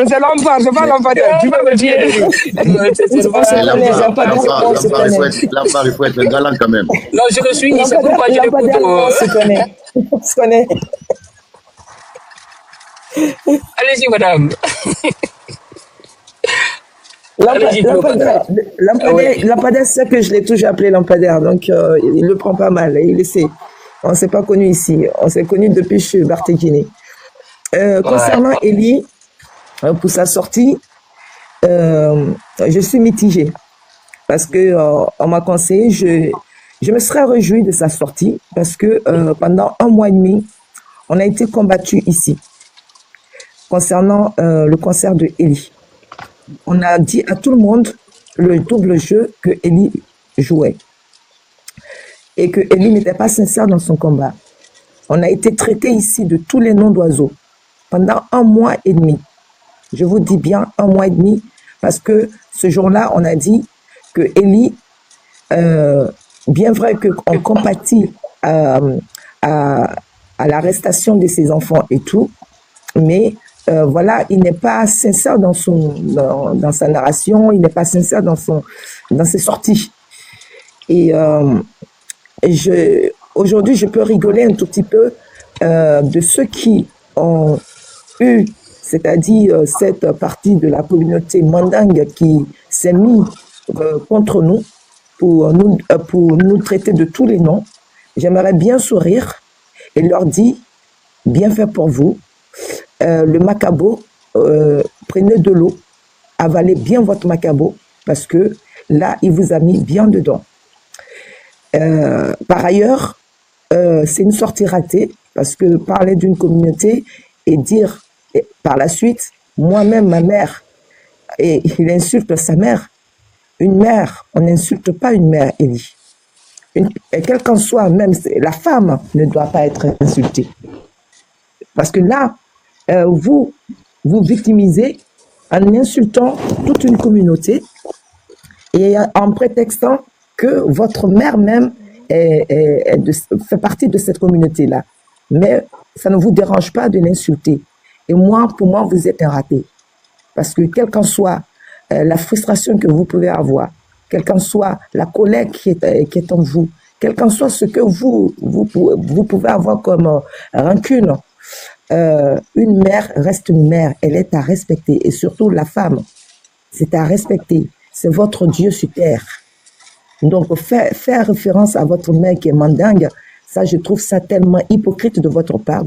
C'est Lampard, c'est pas Lampadaire. Tu vas me dire. Lampard, il faut être galant quand même. Non, je le suis, c'est pourquoi je l'écoute. On se connaît. Allez-y, madame. Lampadaire, c'est que je l'ai toujours appelé Lampadaire, donc il le prend pas mal, il le sait. On ne s'est pas connu ici, on s'est connu depuis chez Barthéguiné. Concernant Eli, pour sa sortie, je suis mitigée. Parce que on m'a conseillé, je me serais réjouie de sa sortie parce que pendant 1 mois et demi, on a été combattu ici concernant le concert de Eli. On a dit à tout le monde le double jeu que Eli jouait et que Eli n'était pas sincère dans son combat. On a été traité ici de tous les noms d'oiseaux pendant 1 mois et demi. Je vous dis bien 1 mois et demi parce que ce jour-là, on a dit que Eli, bien vrai qu'on compatit à l'arrestation de ses enfants et tout, mais voilà, il n'est pas sincère dans sa narration, il n'est pas sincère dans ses sorties. Et aujourd'hui, je peux rigoler un tout petit peu de ceux qui ont eu c'est-à-dire cette partie de la communauté mandingue qui s'est mise contre nous pour nous traiter de tous les noms, j'aimerais bien sourire et leur dire, bien fait pour vous, le macabo, prenez de l'eau, avalez bien votre macabo, parce que là, il vous a mis bien dedans. Par ailleurs, c'est une sortie ratée, parce que parler d'une communauté et dire par la suite, moi-même, ma mère, et il insulte sa mère. Une mère, on n'insulte pas une mère, Elie. Quelle qu'en soit, même la femme ne doit pas être insultée. Parce que là, vous victimisez en insultant toute une communauté et en prétextant que votre mère même fait partie de cette communauté-là. Mais ça ne vous dérange pas de l'insulter. Et moi, pour moi, vous êtes un raté. Parce que quelle qu'en soit la frustration que vous pouvez avoir, quelle qu'en soit la colère qui est en vous, quel qu'en soit ce que vous pouvez avoir comme rancune, une mère reste une mère, elle est à respecter. Et surtout la femme, c'est à respecter. C'est votre Dieu sur terre. Donc faire référence à votre mère qui est mandingue, ça je trouve ça tellement hypocrite de votre part.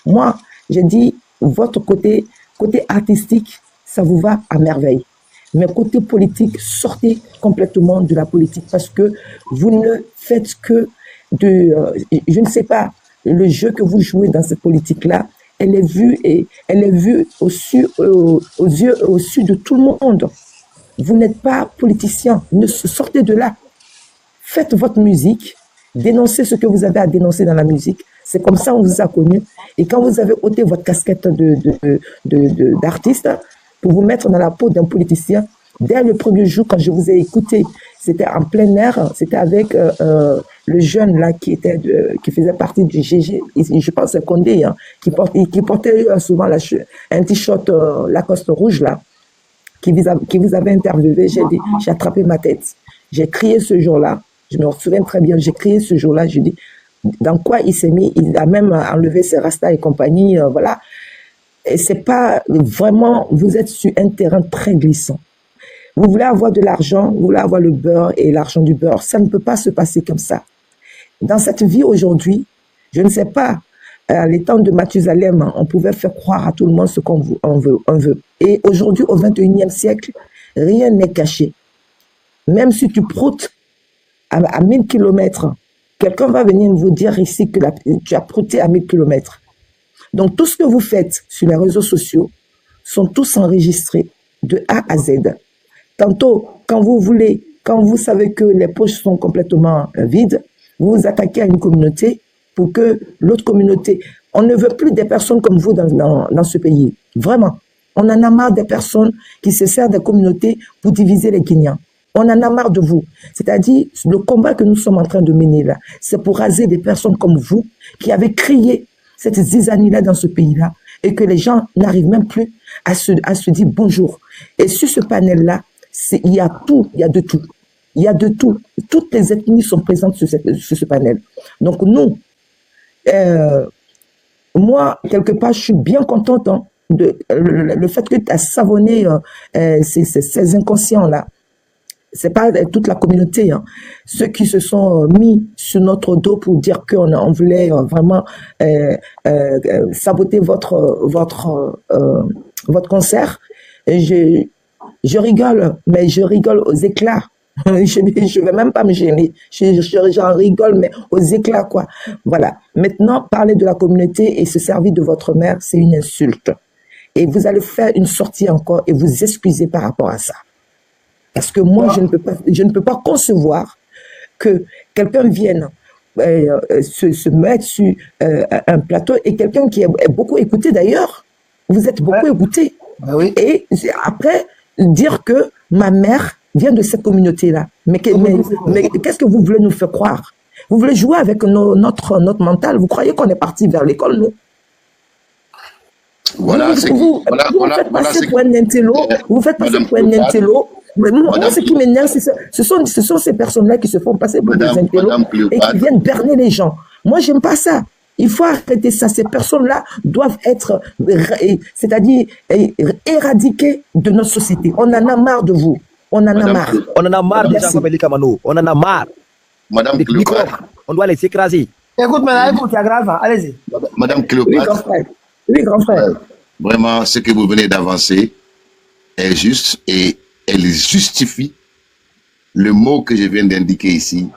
Moi, j'ai dit, votre côté artistique, ça vous va à merveille. Mais côté politique, sortez complètement de la politique parce que vous ne faites que je ne sais pas, le jeu que vous jouez dans cette politique-là, elle est vue aux yeux de tout le monde. Vous n'êtes pas politicien, sortez de là. Faites votre musique, dénoncez ce que vous avez à dénoncer dans la musique. C'est comme ça qu'on vous a connu. Et quand vous avez ôté votre casquette d'artiste pour vous mettre dans la peau d'un politicien, dès le premier jour, quand je vous ai écouté, c'était en plein air, c'était avec le jeune là qui faisait partie du GG, je pense c'est Condé, hein, qui portait souvent un t-shirt Lacoste rouge là, qui vous avait interviewé. J'ai attrapé ma tête. J'ai crié ce jour-là. Je me souviens très bien. J'ai crié ce jour-là. Je dis, dans quoi il s'est mis? Il a même enlevé ses rastas et compagnie. Voilà. Et c'est pas vraiment. Vous êtes sur un terrain très glissant. Vous voulez avoir de l'argent, vous voulez avoir le beurre et l'argent du beurre. Ça ne peut pas se passer comme ça. Dans cette vie aujourd'hui, je ne sais pas. À l'état de Mathusalem, on pouvait faire croire à tout le monde ce qu'on veut. Et aujourd'hui, au 21e siècle, rien n'est caché. Même si tu proutes à 1000 km, quelqu'un va venir vous dire ici que tu as prouté à 1000 km. Donc, tout ce que vous faites sur les réseaux sociaux sont tous enregistrés de A à Z. Tantôt, quand vous savez que les poches sont complètement vides, vous vous attaquez à une communauté pour que l'autre communauté... On ne veut plus des personnes comme vous dans ce pays. Vraiment. On en a marre des personnes qui se servent des communautés pour diviser les Guinéens. On en a marre de vous. C'est-à-dire, le combat que nous sommes en train de mener là, c'est pour raser des personnes comme vous qui avez créé cette zizanie-là dans ce pays-là et que les gens n'arrivent même plus à se dire bonjour. Et sur ce panel-là, il y a tout, il y a de tout. Il y a de tout. Toutes les ethnies sont présentes sur ce panel. Donc nous, moi, quelque part, je suis bien contente le fait que tu as savonné ces inconscients-là. C'est pas toute la communauté, hein. Ceux qui se sont mis sur notre dos pour dire qu'on voulait vraiment saboter votre concert. Je rigole, mais je rigole aux éclats. Je vais même pas me gêner. J'en rigole, mais aux éclats, quoi. Voilà. Maintenant, parler de la communauté et se servir de votre mère, c'est une insulte. Et vous allez faire une sortie encore et vous excuser par rapport à ça. Parce que moi, je ne peux pas concevoir que quelqu'un vienne se mettre sur un plateau et quelqu'un qui est beaucoup écouté d'ailleurs. Vous êtes beaucoup écouté. Oui. Et après, dire que ma mère vient de cette communauté-là. Mais qu'est-ce que vous voulez nous faire croire? Vous voulez jouer avec notre mental? Vous croyez qu'on est parti vers l'école, nous? Voilà, vous faites passer pour un intello. Vous faites passer pour un intello. Mais moi, ce qui m'énerve, ce sont ces personnes-là qui se font passer pour des intellos et qui viennent berner les gens. Moi, j'aime pas ça. Il faut arrêter ça. Ces personnes-là doivent être, c'est-à-dire éradiquées de notre société. On en a marre de vous. On en a marre. On en a marre des gens comme Eli Kamano. On en a marre. Madame Cléopâtre. On doit les écraser. Écoute, madame, écoute, il y a grave. Allez-y. Madame Cléopâtre. Oui, grand frère. Vraiment, ce que vous venez d'avancer est juste et elle justifie le mot que je viens d'indiquer ici,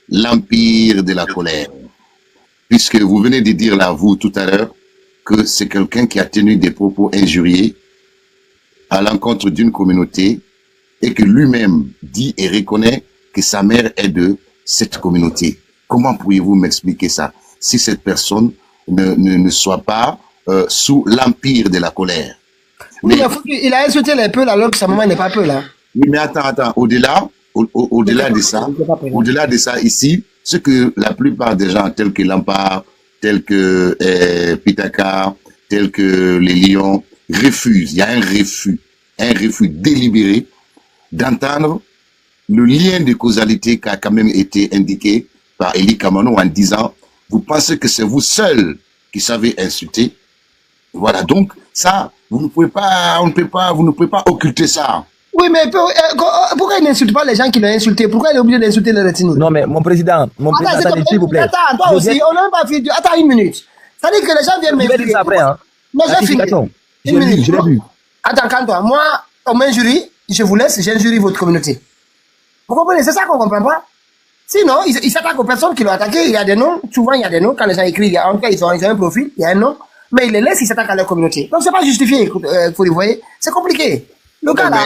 l'empire de la colère. Puisque vous venez de dire là, vous, tout à l'heure, que c'est quelqu'un qui a tenu des propos injuriés à l'encontre d'une communauté et que lui-même dit et reconnaît que sa mère est de cette communauté. Comment pourriez-vous m'expliquer ça si cette personne ne soit pas sous l'empire de la colère? Oui, il a insulté les Peuls alors que sa maman n'est pas Peul, là. Oui, mais attends, au-delà de ça, ici, ce que la plupart des gens, tels que Lampard, tels que Pitaka, tels que les Lions, refusent. Il y a un refus délibéré d'entendre le lien de causalité qui a quand même été indiqué par Eli Kamano en disant, vous pensez que c'est vous seul qui savez insulter. Voilà, donc ça, vous ne pouvez pas occulter ça. Oui, mais pourquoi il n'insulte pas les gens qui l'ont insulté? Pourquoi il est obligé d'insulter les Retini? Non, mais mon président, attendez, s'il vous plaît. Attends, toi aussi, on n'a même pas fini. Attends une minute. Ça dit que les gens viennent m'insulter. Je vais dire ça après, hein. Non, j'ai fini. Je l'ai vu. Attends, calme-toi. Moi, on m'injurie, je vous laisse, j'injurie votre communauté. Vous comprenez? C'est ça qu'on ne comprend pas. Sinon, ils s'attaquent aux personnes qui l'ont attaqué. Il y a des noms. Souvent, il y a des noms. Quand les gens écrivent, en tout cas, ils ont un profil, il y a un nom. Mais ils les laissent, ils s'attaquent à leur communauté. Donc, c'est pas justifié, vous le voyez. C'est compliqué. Le cas là.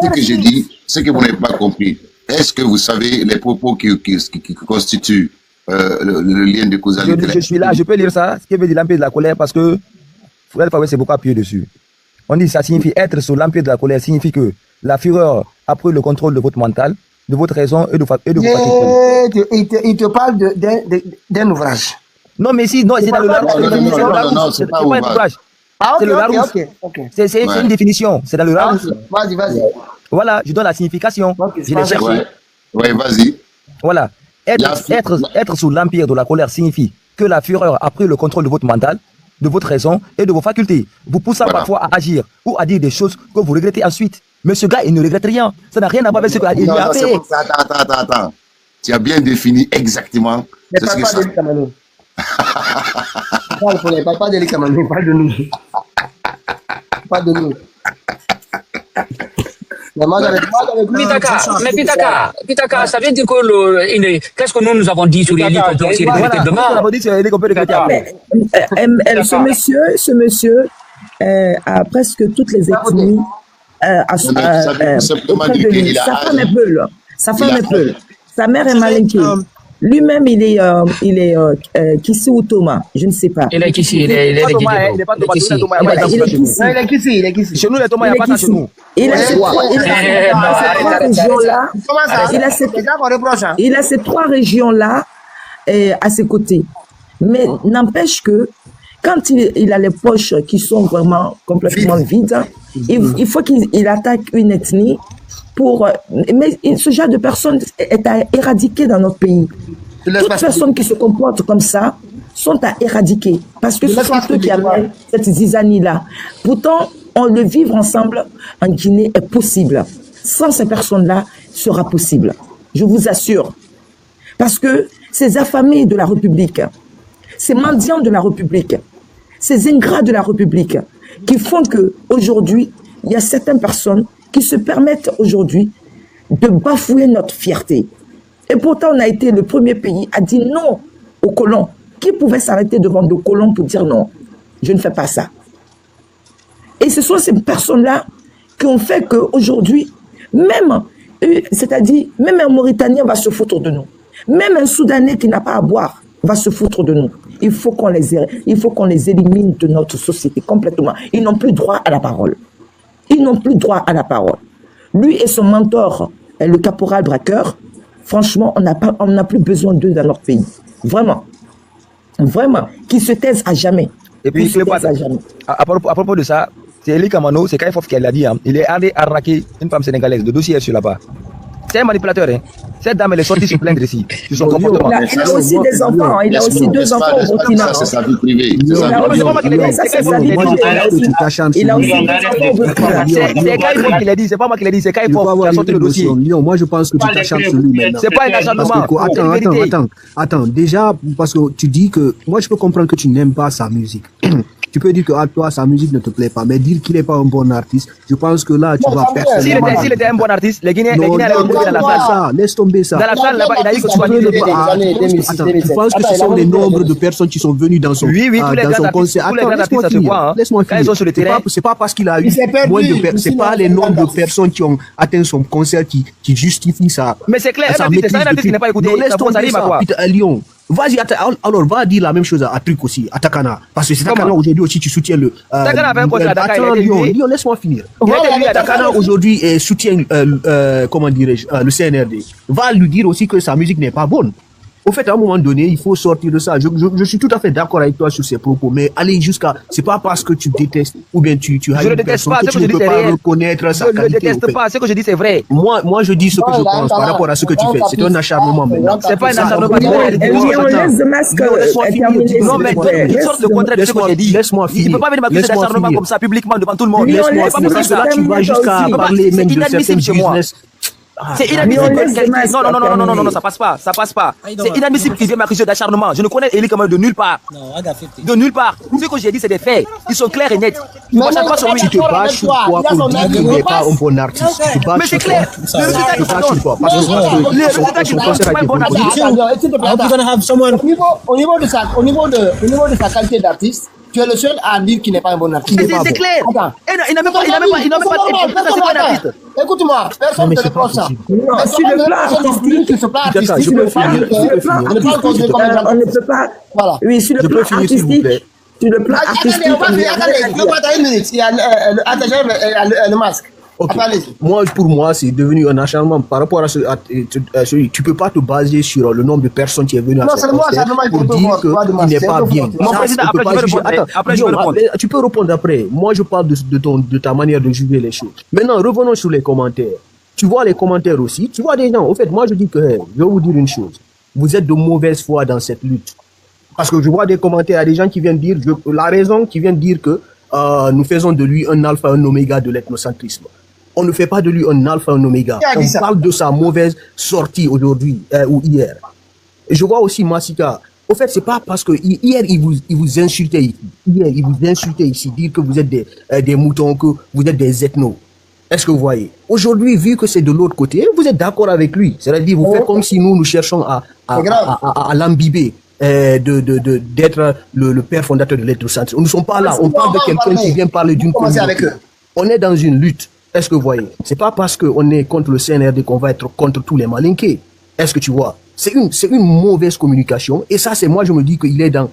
Ce que j'ai dit, ce que vous n'avez pas compris. Est-ce que vous savez les propos qui constituent le lien de causalité? Je suis là, je peux lire ça. Ce qui veut dire l'empire de la colère, parce que Fouad Fawet s'est beaucoup appuyé dessus. On dit ça signifie être sous l'empire de la colère, signifie que la fureur a pris le contrôle de votre mental, de votre raison et de vos facultés. Il te parle d'un ouvrage. Non, mais si, non, c'est dans le Larousse. Non, c'est pas un ouvrage. Ah, c'est le Larousse. C'est une définition, c'est dans le Larousse. Vas-y. Voilà, je donne la signification. Je l'ai cherché. Ouais, vas-y. Voilà. Être sous l'empire de la colère signifie que la fureur a pris le contrôle de votre mental, de votre raison et de vos facultés, vous poussant parfois à agir ou à dire des choses que vous regrettez ensuite. Mais ce gars, il ne regrette rien. Ça n'a rien à voir avec ce qu'il a fait. Attends. Tu as bien défini exactement ce que ça... Pas d'Eli Kamano, pas de nous. Pas de nous. Mais Pitaka, ça veut dire que qu'est-ce que nous avons dit sur Eli qu'on peut aussi regretter demain? On a dit sur Eli qu'on peut regretter après. Ce monsieur a presque toutes les ethnies auprès de lui. Sa femme est Peul. Sa mère est malinquée. Lui-même, il est Kissi ou Thomas, je ne sais pas. Il est Kissi, il est pas Thomas, il est Kissi. Chez nous, les Thomas, il n'y a pas ça chez nous. Il a ces trois régions-là. Il a ces trois régions-là à ses côtés. Mais n'empêche que quand il a les poches qui sont vraiment complètement vides, il faut qu'il attaque une ethnie. Mais ce genre de personne est à éradiquer dans notre pays. Toutes personnes qui se comportent comme ça sont à éradiquer parce que ce sont eux qui amènent cette zizanie-là. Pourtant, le vivre ensemble en Guinée est possible. Sans ces personnes-là, sera possible. Je vous assure. Parce que ces affamés de la République, ces mendiants de la République, ces ingrats de la République qui font qu'aujourd'hui, il y a certaines personnes qui se permettent aujourd'hui de bafouer notre fierté. Et pourtant, on a été le premier pays à dire non aux colons. Qui pouvait s'arrêter devant des colons pour dire non? Je ne fais pas ça. Et ce sont ces personnes-là qui ont fait qu'aujourd'hui, même un Mauritanien va se foutre de nous. Même un Soudanais qui n'a pas à boire va se foutre de nous. Il faut qu'on les élimine de notre société complètement. Ils n'ont plus droit à la parole. Ils n'ont plus droit à la parole. Lui et son mentor, le caporal braqueur, franchement, on n'a plus besoin d'eux dans leur pays. Vraiment. Vraiment. Qu'ils se taisent à jamais. Et puis, à propos de ça, c'est Eli Kamano, c'est Kaifov qui l'a dit. Hein. Il est allé arnaquer une femme sénégalaise de 2 sièges là-bas. C'est un manipulateur. Hein. Cette dame, elle est sortie se plaindre ici. Sur son comportement. Il a aussi des enfants. Il a aussi 2 enfants au Burkina. Ça, c'est sa vie privée. Il a aussi des enfants au Burkina. C'est Kaipo qui l'a dit. C'est pas moi qui l'ai dit. C'est Kaipo qui a sorti le dossier. Lyon, moi je pense que tu t'acharnes sur lui maintenant. C'est pas un acharnement. Attends. Déjà, parce que tu dis que... Moi je peux comprendre que tu n'aimes pas sa musique. Tu peux dire que à toi, sa musique ne te plaît pas, mais dire qu'il n'est pas un bon artiste, je pense que là, tu vas personnellement... S'il était un bon artiste, les Guinéens allaient dans la salle. Laisse tomber ça. Dans la salle, là-bas, il a dit que tu vas dire... Tu penses que ce sont les nombres de personnes qui sont venues dans son concert? Attends, laisse-moi finir. C'est pas parce qu'il a eu moins de... C'est pas les nombres de personnes qui ont atteint son concert qui justifient ça. Mais c'est clair, c'est un artiste qui n'est pas écouté. Laisse tomber ça, Lyon. Vas-y, alors va dire la même chose à Truc aussi, à Takana. Parce que c'est Takana aujourd'hui aussi, tu soutiens le... Takana avait un concert à Dakar. Attends, Lyon, laisse-moi finir. Takana aujourd'hui soutient, comment dirais-je, le CNRD. Va lui dire aussi que sa musique n'est pas bonne. Au fait, à un moment donné, il faut sortir de ça. Je suis tout à fait d'accord avec toi sur ces propos, mais aller jusqu'à... C'est pas parce que tu détestes ou bien tu as une personne que tu ne peux pas reconnaître sa qualité. Je ne déteste pas, ce que je dis c'est vrai. Moi je dis ce que je pense par rapport à ce que tu fais. C'est un acharnement maintenant. C'est pas un acharnement. On laisse de masque terminer. Non, mais tu sors le contraire de ce que j'ai dit. Laisse-moi finir. Il ne peut pas venir m'accuser d'acharnement comme ça publiquement devant tout le monde. Laisse-moi finir. Parce que là, tu vas jusqu'à parler même de certains business. C'est inadmissible. Non, ça passe pas. C'est inadmissible qu'il vienne m'accuser d'acharnement. Je ne connais Eli Kamano de nulle part. De nulle part. Ce que j'ai dit, c'est des faits. Ils sont clairs et nets. Tu te bats sur toi pour dire qu'il n'est pas un bon artiste. Mais c'est clair. Le résultat tu te bats sur toi. Parce que son concert a été Au niveau de sa qualité d'artiste, tu es le seul à dire qu'il n'est pas un bon artiste. C'est clair. Il n'a même pas d'artiste. Écoute-moi, personne ne te reproche ça. Sur le plan artistique, on ne peut pas. Voilà. Oui, sur le plan artistique. Sur le plan artistique. Attendez, une minute. Il y a le masque. Okay. Pour moi, c'est devenu un acharnement par rapport à ce. Tu peux pas te baser sur le nombre de personnes qui est venu à ce concert pour dire qu'il n'est pas bien. Après, tu peux répondre après. Moi, je parle de ta manière de juger les choses. Maintenant, revenons sur les commentaires. Tu vois les commentaires aussi. Tu vois des gens. Au fait, moi, je dis que, je vais vous dire une chose. Vous êtes de mauvaise foi dans cette lutte. Parce que je vois des commentaires à des gens qui viennent dire, la raison qui viennent dire que nous faisons de lui un alpha, un oméga de l'ethnocentrisme. On ne fait pas de lui un alpha, un oméga. On parle de sa mauvaise sortie aujourd'hui ou hier. Et je vois aussi Massika. Au fait, c'est pas parce que hier il vous insultait ici. Hier il vous insultait ici, dire que vous êtes des moutons, que vous êtes des ethnos. Est-ce que vous voyez? Aujourd'hui, vu que c'est de l'autre côté, vous êtes d'accord avec lui. C'est-à-dire, vous faites comme si nous cherchons à l'imbiber. D'être le père fondateur de l'ethnocentrisme. Nous ne sommes pas là. On parle de quelqu'un qui vient parler d'une communauté. On est dans une lutte. Est-ce que vous voyez? C'est pas parce qu'on est contre le CNRD qu'on va être contre tous les malinqués. Est-ce que tu vois? C'est une mauvaise communication. Et ça, c'est moi, je me dis qu'il est dans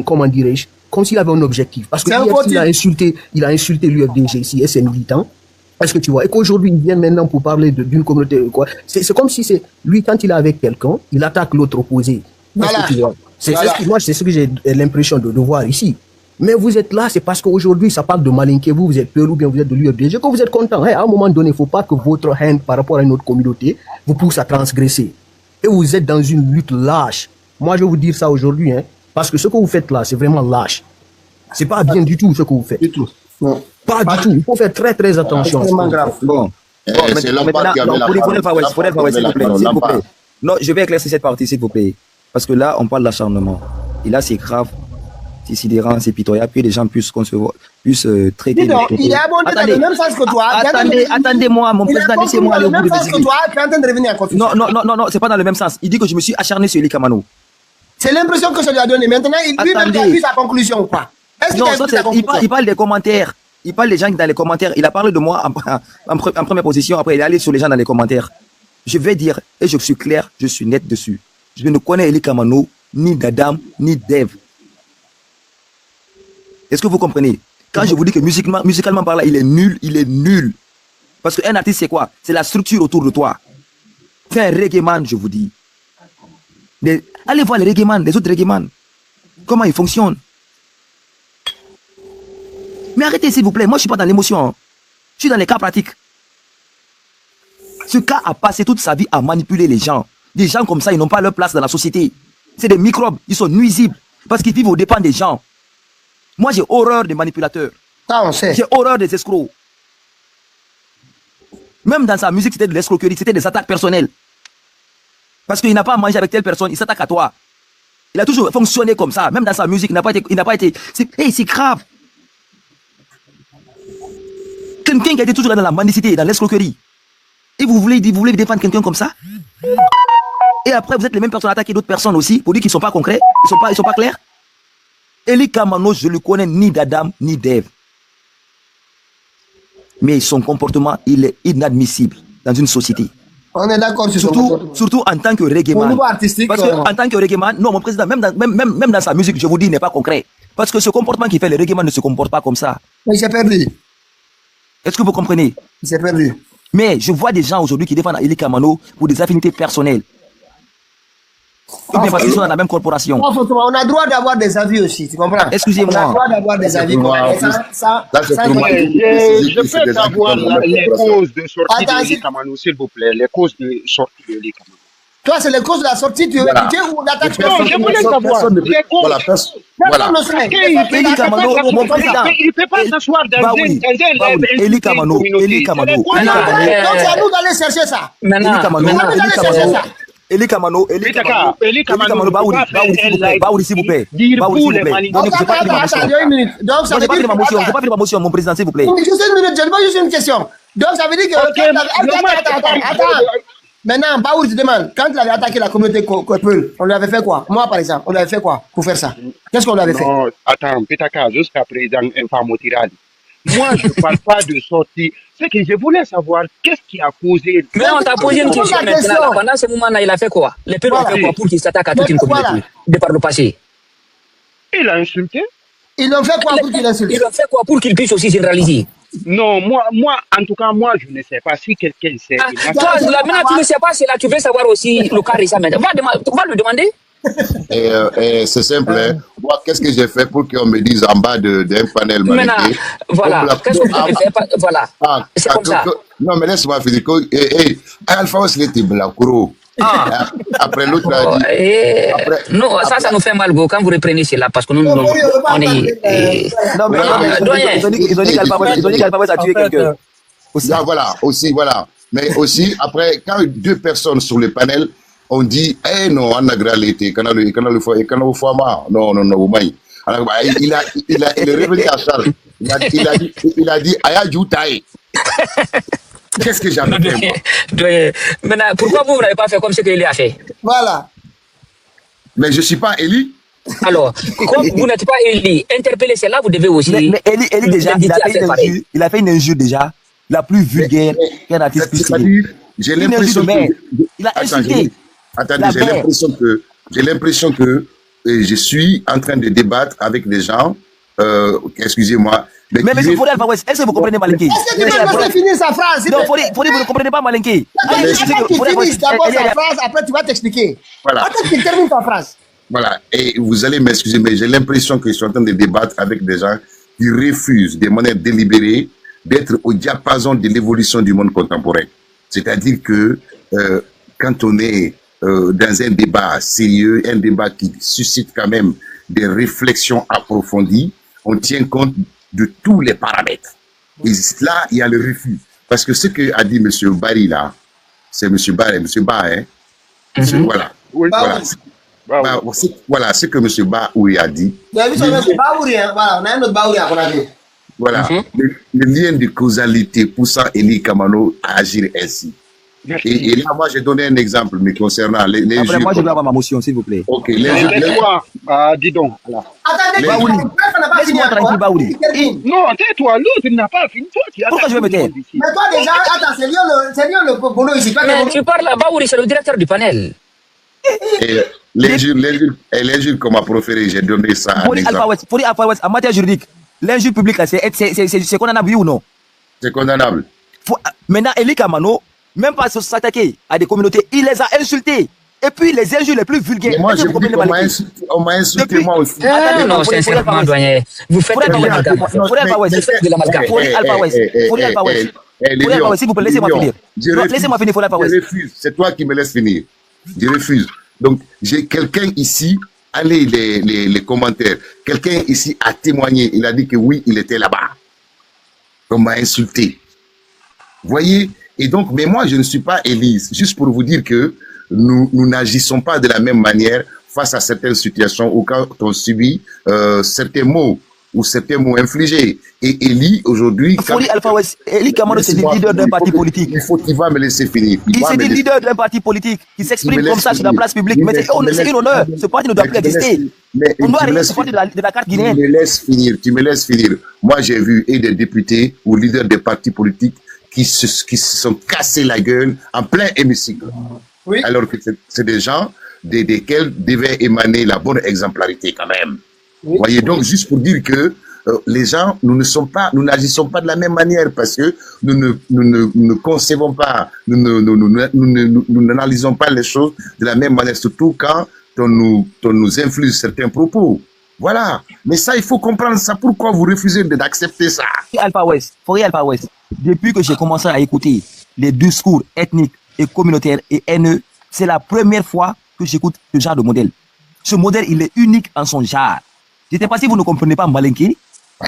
comment dirais-je, comme s'il avait un objectif. Parce que il a insulté l'UFDG ici et ses militants. Est-ce que tu vois? Et qu'aujourd'hui, il vient maintenant pour parler d'une communauté, quoi. C'est comme si c'est lui, quand il est avec quelqu'un, il attaque l'autre opposé. Voilà. Moi, c'est ce que j'ai l'impression de voir ici. Mais vous êtes là, c'est parce qu'aujourd'hui, ça parle de malinqué. Vous êtes peur ou bien vous êtes de l'UFDG, que vous êtes content. À un moment donné, il ne faut pas que votre haine par rapport à une autre communauté vous pousse à transgresser. Et vous êtes dans une lutte lâche. Moi, je vais vous dire ça aujourd'hui, parce que ce que vous faites là, c'est vraiment lâche. C'est pas bien du tout ce que vous faites. Du tout. Non. Pas du tout. Il faut faire très très attention. C'est vraiment grave. Bon. C'est l'embarque qui avait la parole. S'il vous plaît. Non, je vais éclaircir cette partie, s'il vous plaît. Parce que là, on parle d'acharnement. Et là, c'est grave, c'est sidérant, c'est pitoyable, puis les gens puissent concevoir, puissent traiter. Non, il est abondé dans le même sens que toi. Attendez-moi, mon président, laissez-moi aller au bout de mes idées. Tu es en train de revenir en confusion. Non, c'est pas dans le même sens. Il dit que je me suis acharné sur Eli Kamano. C'est l'impression que ça lui a donné. Maintenant, lui-même a vu sa conclusion ou pas? Non, il parle des commentaires. Il parle des gens dans les commentaires. Il a parlé de moi en première position. Après, il est allé sur les gens dans les commentaires. Je vais dire, et je suis clair, je suis net dessus. Je ne connais Eli Kamano, ni d'Adam, ni d'Ève. Est-ce que vous comprenez? Quand je vous dis que musicalement par là, il est nul. Parce qu'un artiste, c'est quoi? C'est la structure autour de toi. Fais un reggae man, je vous dis. Allez voir les reggae man, les autres reggae man. Comment ils fonctionnent. Mais arrêtez, s'il vous plaît. Moi, je ne suis pas dans l'émotion. Je suis dans les cas pratiques. Ce cas a passé toute sa vie à manipuler les gens. Des gens comme ça, ils n'ont pas leur place dans la société. C'est des microbes, ils sont nuisibles parce qu'ils vivent aux dépens des gens. Moi, j'ai horreur des manipulateurs. Ça, on sait. J'ai horreur des escrocs. Même dans sa musique, c'était de l'escroquerie, c'était des attaques personnelles. Parce qu'il n'a pas mangé avec telle personne, il s'attaque à toi. Il a toujours fonctionné comme ça. Même dans sa musique, il n'a pas été... C'est grave. Quelqu'un qui a été toujours dans la mendicité, dans l'escroquerie. Et vous voulez défendre quelqu'un comme ça? Et après, vous êtes les mêmes personnes à attaquer d'autres personnes aussi, pour dire qu'ils ne sont pas concrets, ils sont pas clairs. Eli Kamano, je ne le connais ni d'Adam, ni d'Ève. Mais son comportement, il est inadmissible dans une société. On est d'accord sur surtout en tant que reggaeman. Parce qu'en tant que reggaeman, non, mon président, même dans sa musique, je vous dis, il n'est pas concret. Parce que ce comportement qu'il fait, le reggaeman ne se comporte pas comme ça. Mais il s'est perdu. Est-ce que vous comprenez? Il s'est perdu. Mais je vois des gens aujourd'hui qui défendent Eli Kamano pour des affinités personnelles. Ou bien parce qu'ils sont dans la même corporation. On a droit d'avoir des avis aussi, tu comprends? Excusez-moi. On a droit d'avoir des avis. Je peux savoir les causes de sortie de Eli Kamano, s'il vous plaît. Les causes de sortie de Eli Kamano. Toi, c'est les causes de la sortie du ou d'attaquement. Non, je voulais savoir les causes. Voilà. Il ne peut pas s'asseoir dans un Eli Kamano. Donc, c'est à nous d'aller chercher ça. Eli Kamano, Baouri, s'il vous plaît. Attends, une minute. Donc, ça veut dire... Je n'ai pas fait ma motion, mon président, s'il vous plaît. Juste une minute, je ne vois juste une question. Donc, ça veut dire que... Attends. Maintenant, Baouri te demande, quand il avait attaqué la communauté Peul, on lui avait fait quoi? Moi, par exemple, on lui avait fait quoi pour faire ça? Qu'est-ce qu'on lui avait fait? Non, attends, Petaka, jusqu'à présent, Infamotirali. Moi, je ne parle pas de sortie. C'est que je voulais savoir qu'est-ce qui a causé. Mais on t'a posé une question maintenant. Pendant ce moment-là, il a fait quoi? Les Peuls ont fait quoi pour qu'il s'attaque à toute une communauté de par le passé? Il a insulté. Ils l'ont fait quoi pour qu'il insulte? Ils l'ont fait quoi pour qu'il puisse aussi généraliser? Non, moi, en tout cas, moi, je ne sais pas si quelqu'un sait. Toi, maintenant, tu ne sais pas, c'est là, tu veux savoir aussi le cas récent. Va le demander. C'est simple. Hein. Moi, qu'est-ce que j'ai fait pour qu'on me dise en bas d'un panel maniqué? Voilà. Qu'est-ce que tu as fait? Voilà. C'est comme ça. Non, mais laisse-moi finir. Alpha West, il était Blacro. Après l'autre, non, ça nous fait mal quand vous reprenez cela parce que nous, on est. Non, mais ils ont dit qu'Alpha West a tué quelqu'un. Voilà. Mais aussi, après, quand deux personnes sur le panel, on dit, non, on a gralité, quand on le fait, non, il est revenu à Charles. Il a dit, Aya Joutaï. Qu'est-ce que j'avais fait, moi? Maintenant, pourquoi vous n'avez pas fait comme ce qu'il a fait? Voilà. Mais je ne suis pas Eli. Alors, comme vous n'êtes pas Eli, interpeller celle-là, vous devez aussi. Mais Eli déjà, il a fait une injure déjà, la plus vulgaire qu'un artiste puisse faire. J'ai l'impression que... Il a insulté. Attendez, j'ai l'impression que je suis en train de débattre avec des gens, excusez-moi. Mais monsieur Fodé Alpha West, est-ce que vous comprenez Malinké? Est-ce que tu peux laisser finir sa phrase? Non, Fodé, vous ne comprenez pas Malinké. Attends qu'il finisse d'abord sa phrase, après tu vas t'expliquer. Voilà. Attends qu'il termine ta phrase. Voilà, et vous allez m'excuser, mais j'ai l'impression que je suis en train de débattre avec des gens qui refusent de manière délibérée d'être au diapason de l'évolution du monde contemporain. C'est-à-dire que quand on est dans un débat sérieux, un débat qui suscite quand même des réflexions approfondies, on tient compte de tous les paramètres. Et là, il y a le refus. Parce que ce que a dit M. Barry là, c'est M. Barry, hein? Voilà. Oui. Voilà ce que M. Baouri a dit. Voilà, on a un autre Baouri qu'on a vu. Voilà, le lien de causalité poussant Eli Kamano à agir ainsi. Et là, moi, j'ai donné un exemple, mais concernant les après, juges. moi, je veux avoir ma motion, s'il vous plaît. Ok, dis donc. Attendez, laisse-moi tranquille, Baouri. Non, tais-toi, l'autre n'a pas fini. Pourquoi je vais me taire? Mais toi, déjà, attends, c'est Lyon le boulot ici. Mais tu parles à Baouri, c'est le directeur du panel. Et l'injure qu'on m'a proféré, j'ai donné ça à exemple. Pour dire Alpha West, en matière juridique, l'injure publique, c'est condamnable, oui ou non? C'est condamnable. Maintenant, Eli Kamano, même pas s'attaquer à des communautés, il les a insultés. Et puis les injures les plus vulgaires. Et moi, on m'a insulté, moi aussi. Non, sincèrement, doyen. Vous faites de l'amalgame. Pour Alpha West. S'il vous plaît, laissez-moi finir. Laissez-moi finir, Fourier Alpha. Je refuse. C'est toi qui me laisses finir. Je refuse. Donc, j'ai quelqu'un ici, allez les commentaires, quelqu'un ici a témoigné, il a dit que oui, il était là-bas. On m'a insulté. Vous voyez? Et donc, mais moi, je ne suis pas Élise. Juste pour vous dire que nous n'agissons pas de la même manière face à certaines situations ou quand on subit certains mots ou certains mots infligés. Et Eli, aujourd'hui... Fourier Alpha West, Eli Kamano, c'est le leader d'un parti politique. Il va me laisser finir. C'est le leader d'un parti politique qui s'exprime comme ça sur la place publique. Mais c'est une honneur. Ce parti ne doit plus exister. On doit arrêter ce parti de la carte guinéenne. Tu me laisses finir. Moi, j'ai vu et des députés ou leaders des partis politiques qui se sont cassés la gueule en plein hémicycle. Oui. Alors que c'est des gens desquels devait émaner la bonne exemplarité quand même. Oui. Vous voyez, donc juste pour dire que les gens, nous n'agissons pas de la même manière parce que nous ne concevons pas, nous n'analysons pas les choses de la même manière, surtout quand on nous inflige certains propos. Voilà. Mais ça, il faut comprendre ça. Pourquoi vous refusez d'accepter ça? Fourier Alpha West, depuis que j'ai commencé à écouter les discours ethniques et communautaires et haineux, c'est la première fois que j'écoute ce genre de modèle. Ce modèle, il est unique en son genre. Je ne sais pas si vous ne comprenez pas Malinké,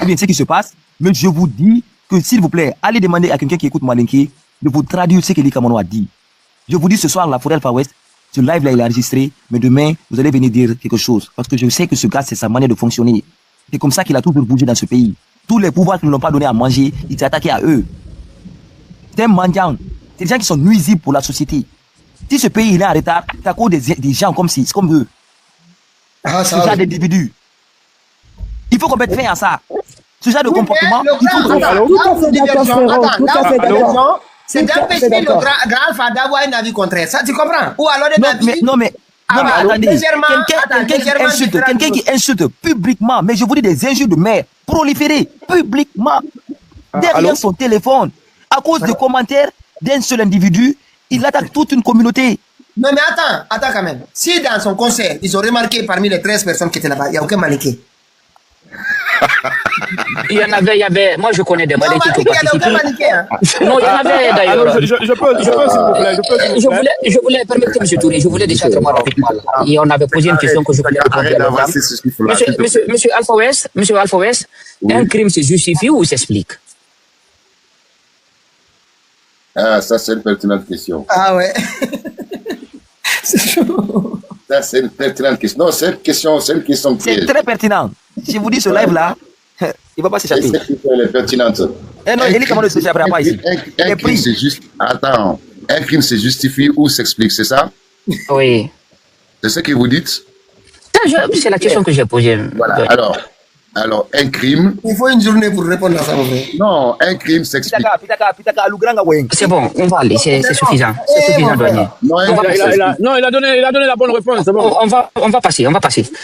ou bien ce qui se passe, mais je vous dis que s'il vous plaît, allez demander à quelqu'un qui écoute Malinké de vous traduire ce qu'Eli Kamano a dit. Je vous dis ce soir, la Fourier Alpha West, ce live-là, il est enregistré, mais demain, vous allez venir dire quelque chose. Parce que je sais que ce gars, c'est sa manière de fonctionner. C'est comme ça qu'il a toujours bougé dans ce pays. Tous les pouvoirs qui ne l'ont pas donné à manger, il s'est attaqué à eux. C'est un mendiant. C'est des gens qui sont nuisibles pour la société. Si ce pays il est en retard, c'est à cause des gens comme eux. Ce genre d'individus. Il faut qu'on mette fin à ça. Ce genre de comportement, il faut qu'on... Tout à fait d'accord. C'est d'empêcher le grand Alpha d'avoir un avis contraire. Ça, tu comprends? Ou alors Non, mais attendez. Quelqu'un qui insulte publiquement, mais je vous dis des injures de mère, proliférées publiquement, derrière son téléphone, à cause de commentaires d'un seul individu, il attaque toute une communauté. Non, mais attends quand même. Si dans son concert, ils ont remarqué parmi les 13 personnes qui étaient là-bas, il n'y a aucun Malinké. Il y en avait, moi je connais des Malinké qui participaient. Non, il y en avait d'ailleurs. Alors, je peux, s'il vous plaît. Je voulais, permettez, M. Touré, je voulais déjà vraiment rapidement. Et on avait posé une question que je voulais répondre. Monsieur Alpha West, un crime se justifie ou s'explique? Ah, ça c'est une pertinente question. Ah ouais. C'est chaud. Ça c'est une pertinente question. Non, c'est une question piège. C'est très pertinent. Si vous dites ce live-là, il ne va pas s'échapper. Cette question elle est pertinente. Non, Eli Kamano ne s'échappera pas ici. Un crime c'est juste... Attends. Un crime se justifie ou s'explique, c'est ça? Oui. C'est ce que vous dites? C'est la question que j'ai posée. Voilà, alors, un crime... Il faut une journée pour répondre à ça, mon frère. Non, un crime s'explique... C'est bon, on va aller, c'est suffisant. C'est suffisant, douanier. Non, il a donné la bonne réponse, c'est bon. On va passer.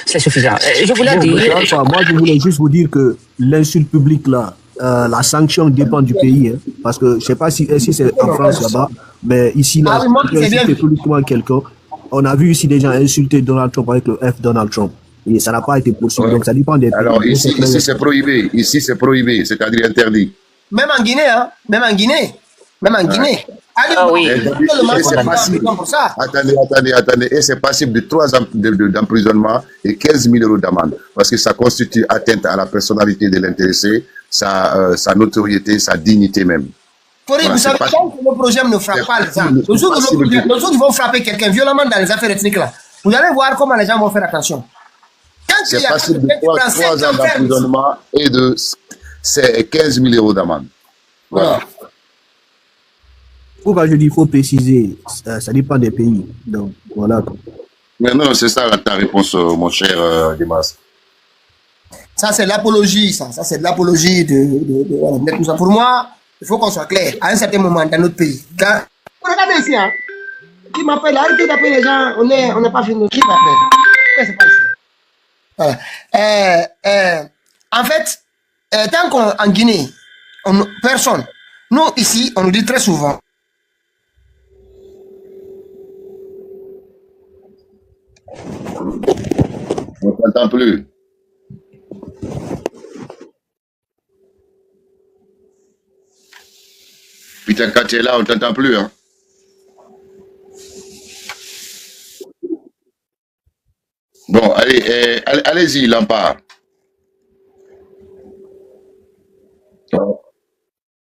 C'est suffisant. Je voulais dire... Moi, je voulais juste vous dire que l'insulte publique, là, la sanction dépend du pays. Hein, parce que je ne sais pas si c'est en France là-bas, mais ici, là, insulter publiquement quelqu'un, on a vu ici des gens insulter Donald Trump avec le F Donald Trump. Et ça n'a pas été possible. Donc ça dépend des pays. Alors ici c'est prohibé. Ici c'est prohibé, c'est-à-dire interdit. Même en Guinée, hein. Même en Guinée. Ah oui. Attendez. Et c'est passible de 3 ans d'emprisonnement et 15 000 € d'amende. Parce que ça constitue atteinte à la personnalité de l'intéressé, sa notoriété, sa dignité même. Voilà, vous savez, quand le projet ne frappe pas les gens, le jour où ils vont frapper quelqu'un violemment dans les affaires ethniques là, vous allez voir comment les gens vont faire attention. C'est passible de 3 ans d'emprisonnement et de 15 000 € d'amende. Voilà. Pourquoi je dis qu'il faut préciser, ça dépend des pays. Donc, voilà. Mais non, c'est ça ta réponse, mon cher Dimas. Ça, c'est l'apologie, ça. Ça, c'est de l'apologie de tout ça. Pour moi, il faut qu'on soit clair. À un certain moment dans notre pays. Regardez ici, hein. Qui m'appelle? Arrêtez d'appeler les gens. On n'est pas fini. Qui m'appelle? C'est pas ici. Voilà. En fait, tant qu'en Guinée, personne, nous ici, on nous dit très souvent, on ne t'entend plus. Putain, quand tu es là, on t'entend plus, hein. Bon, allez, allez-y, Lampard.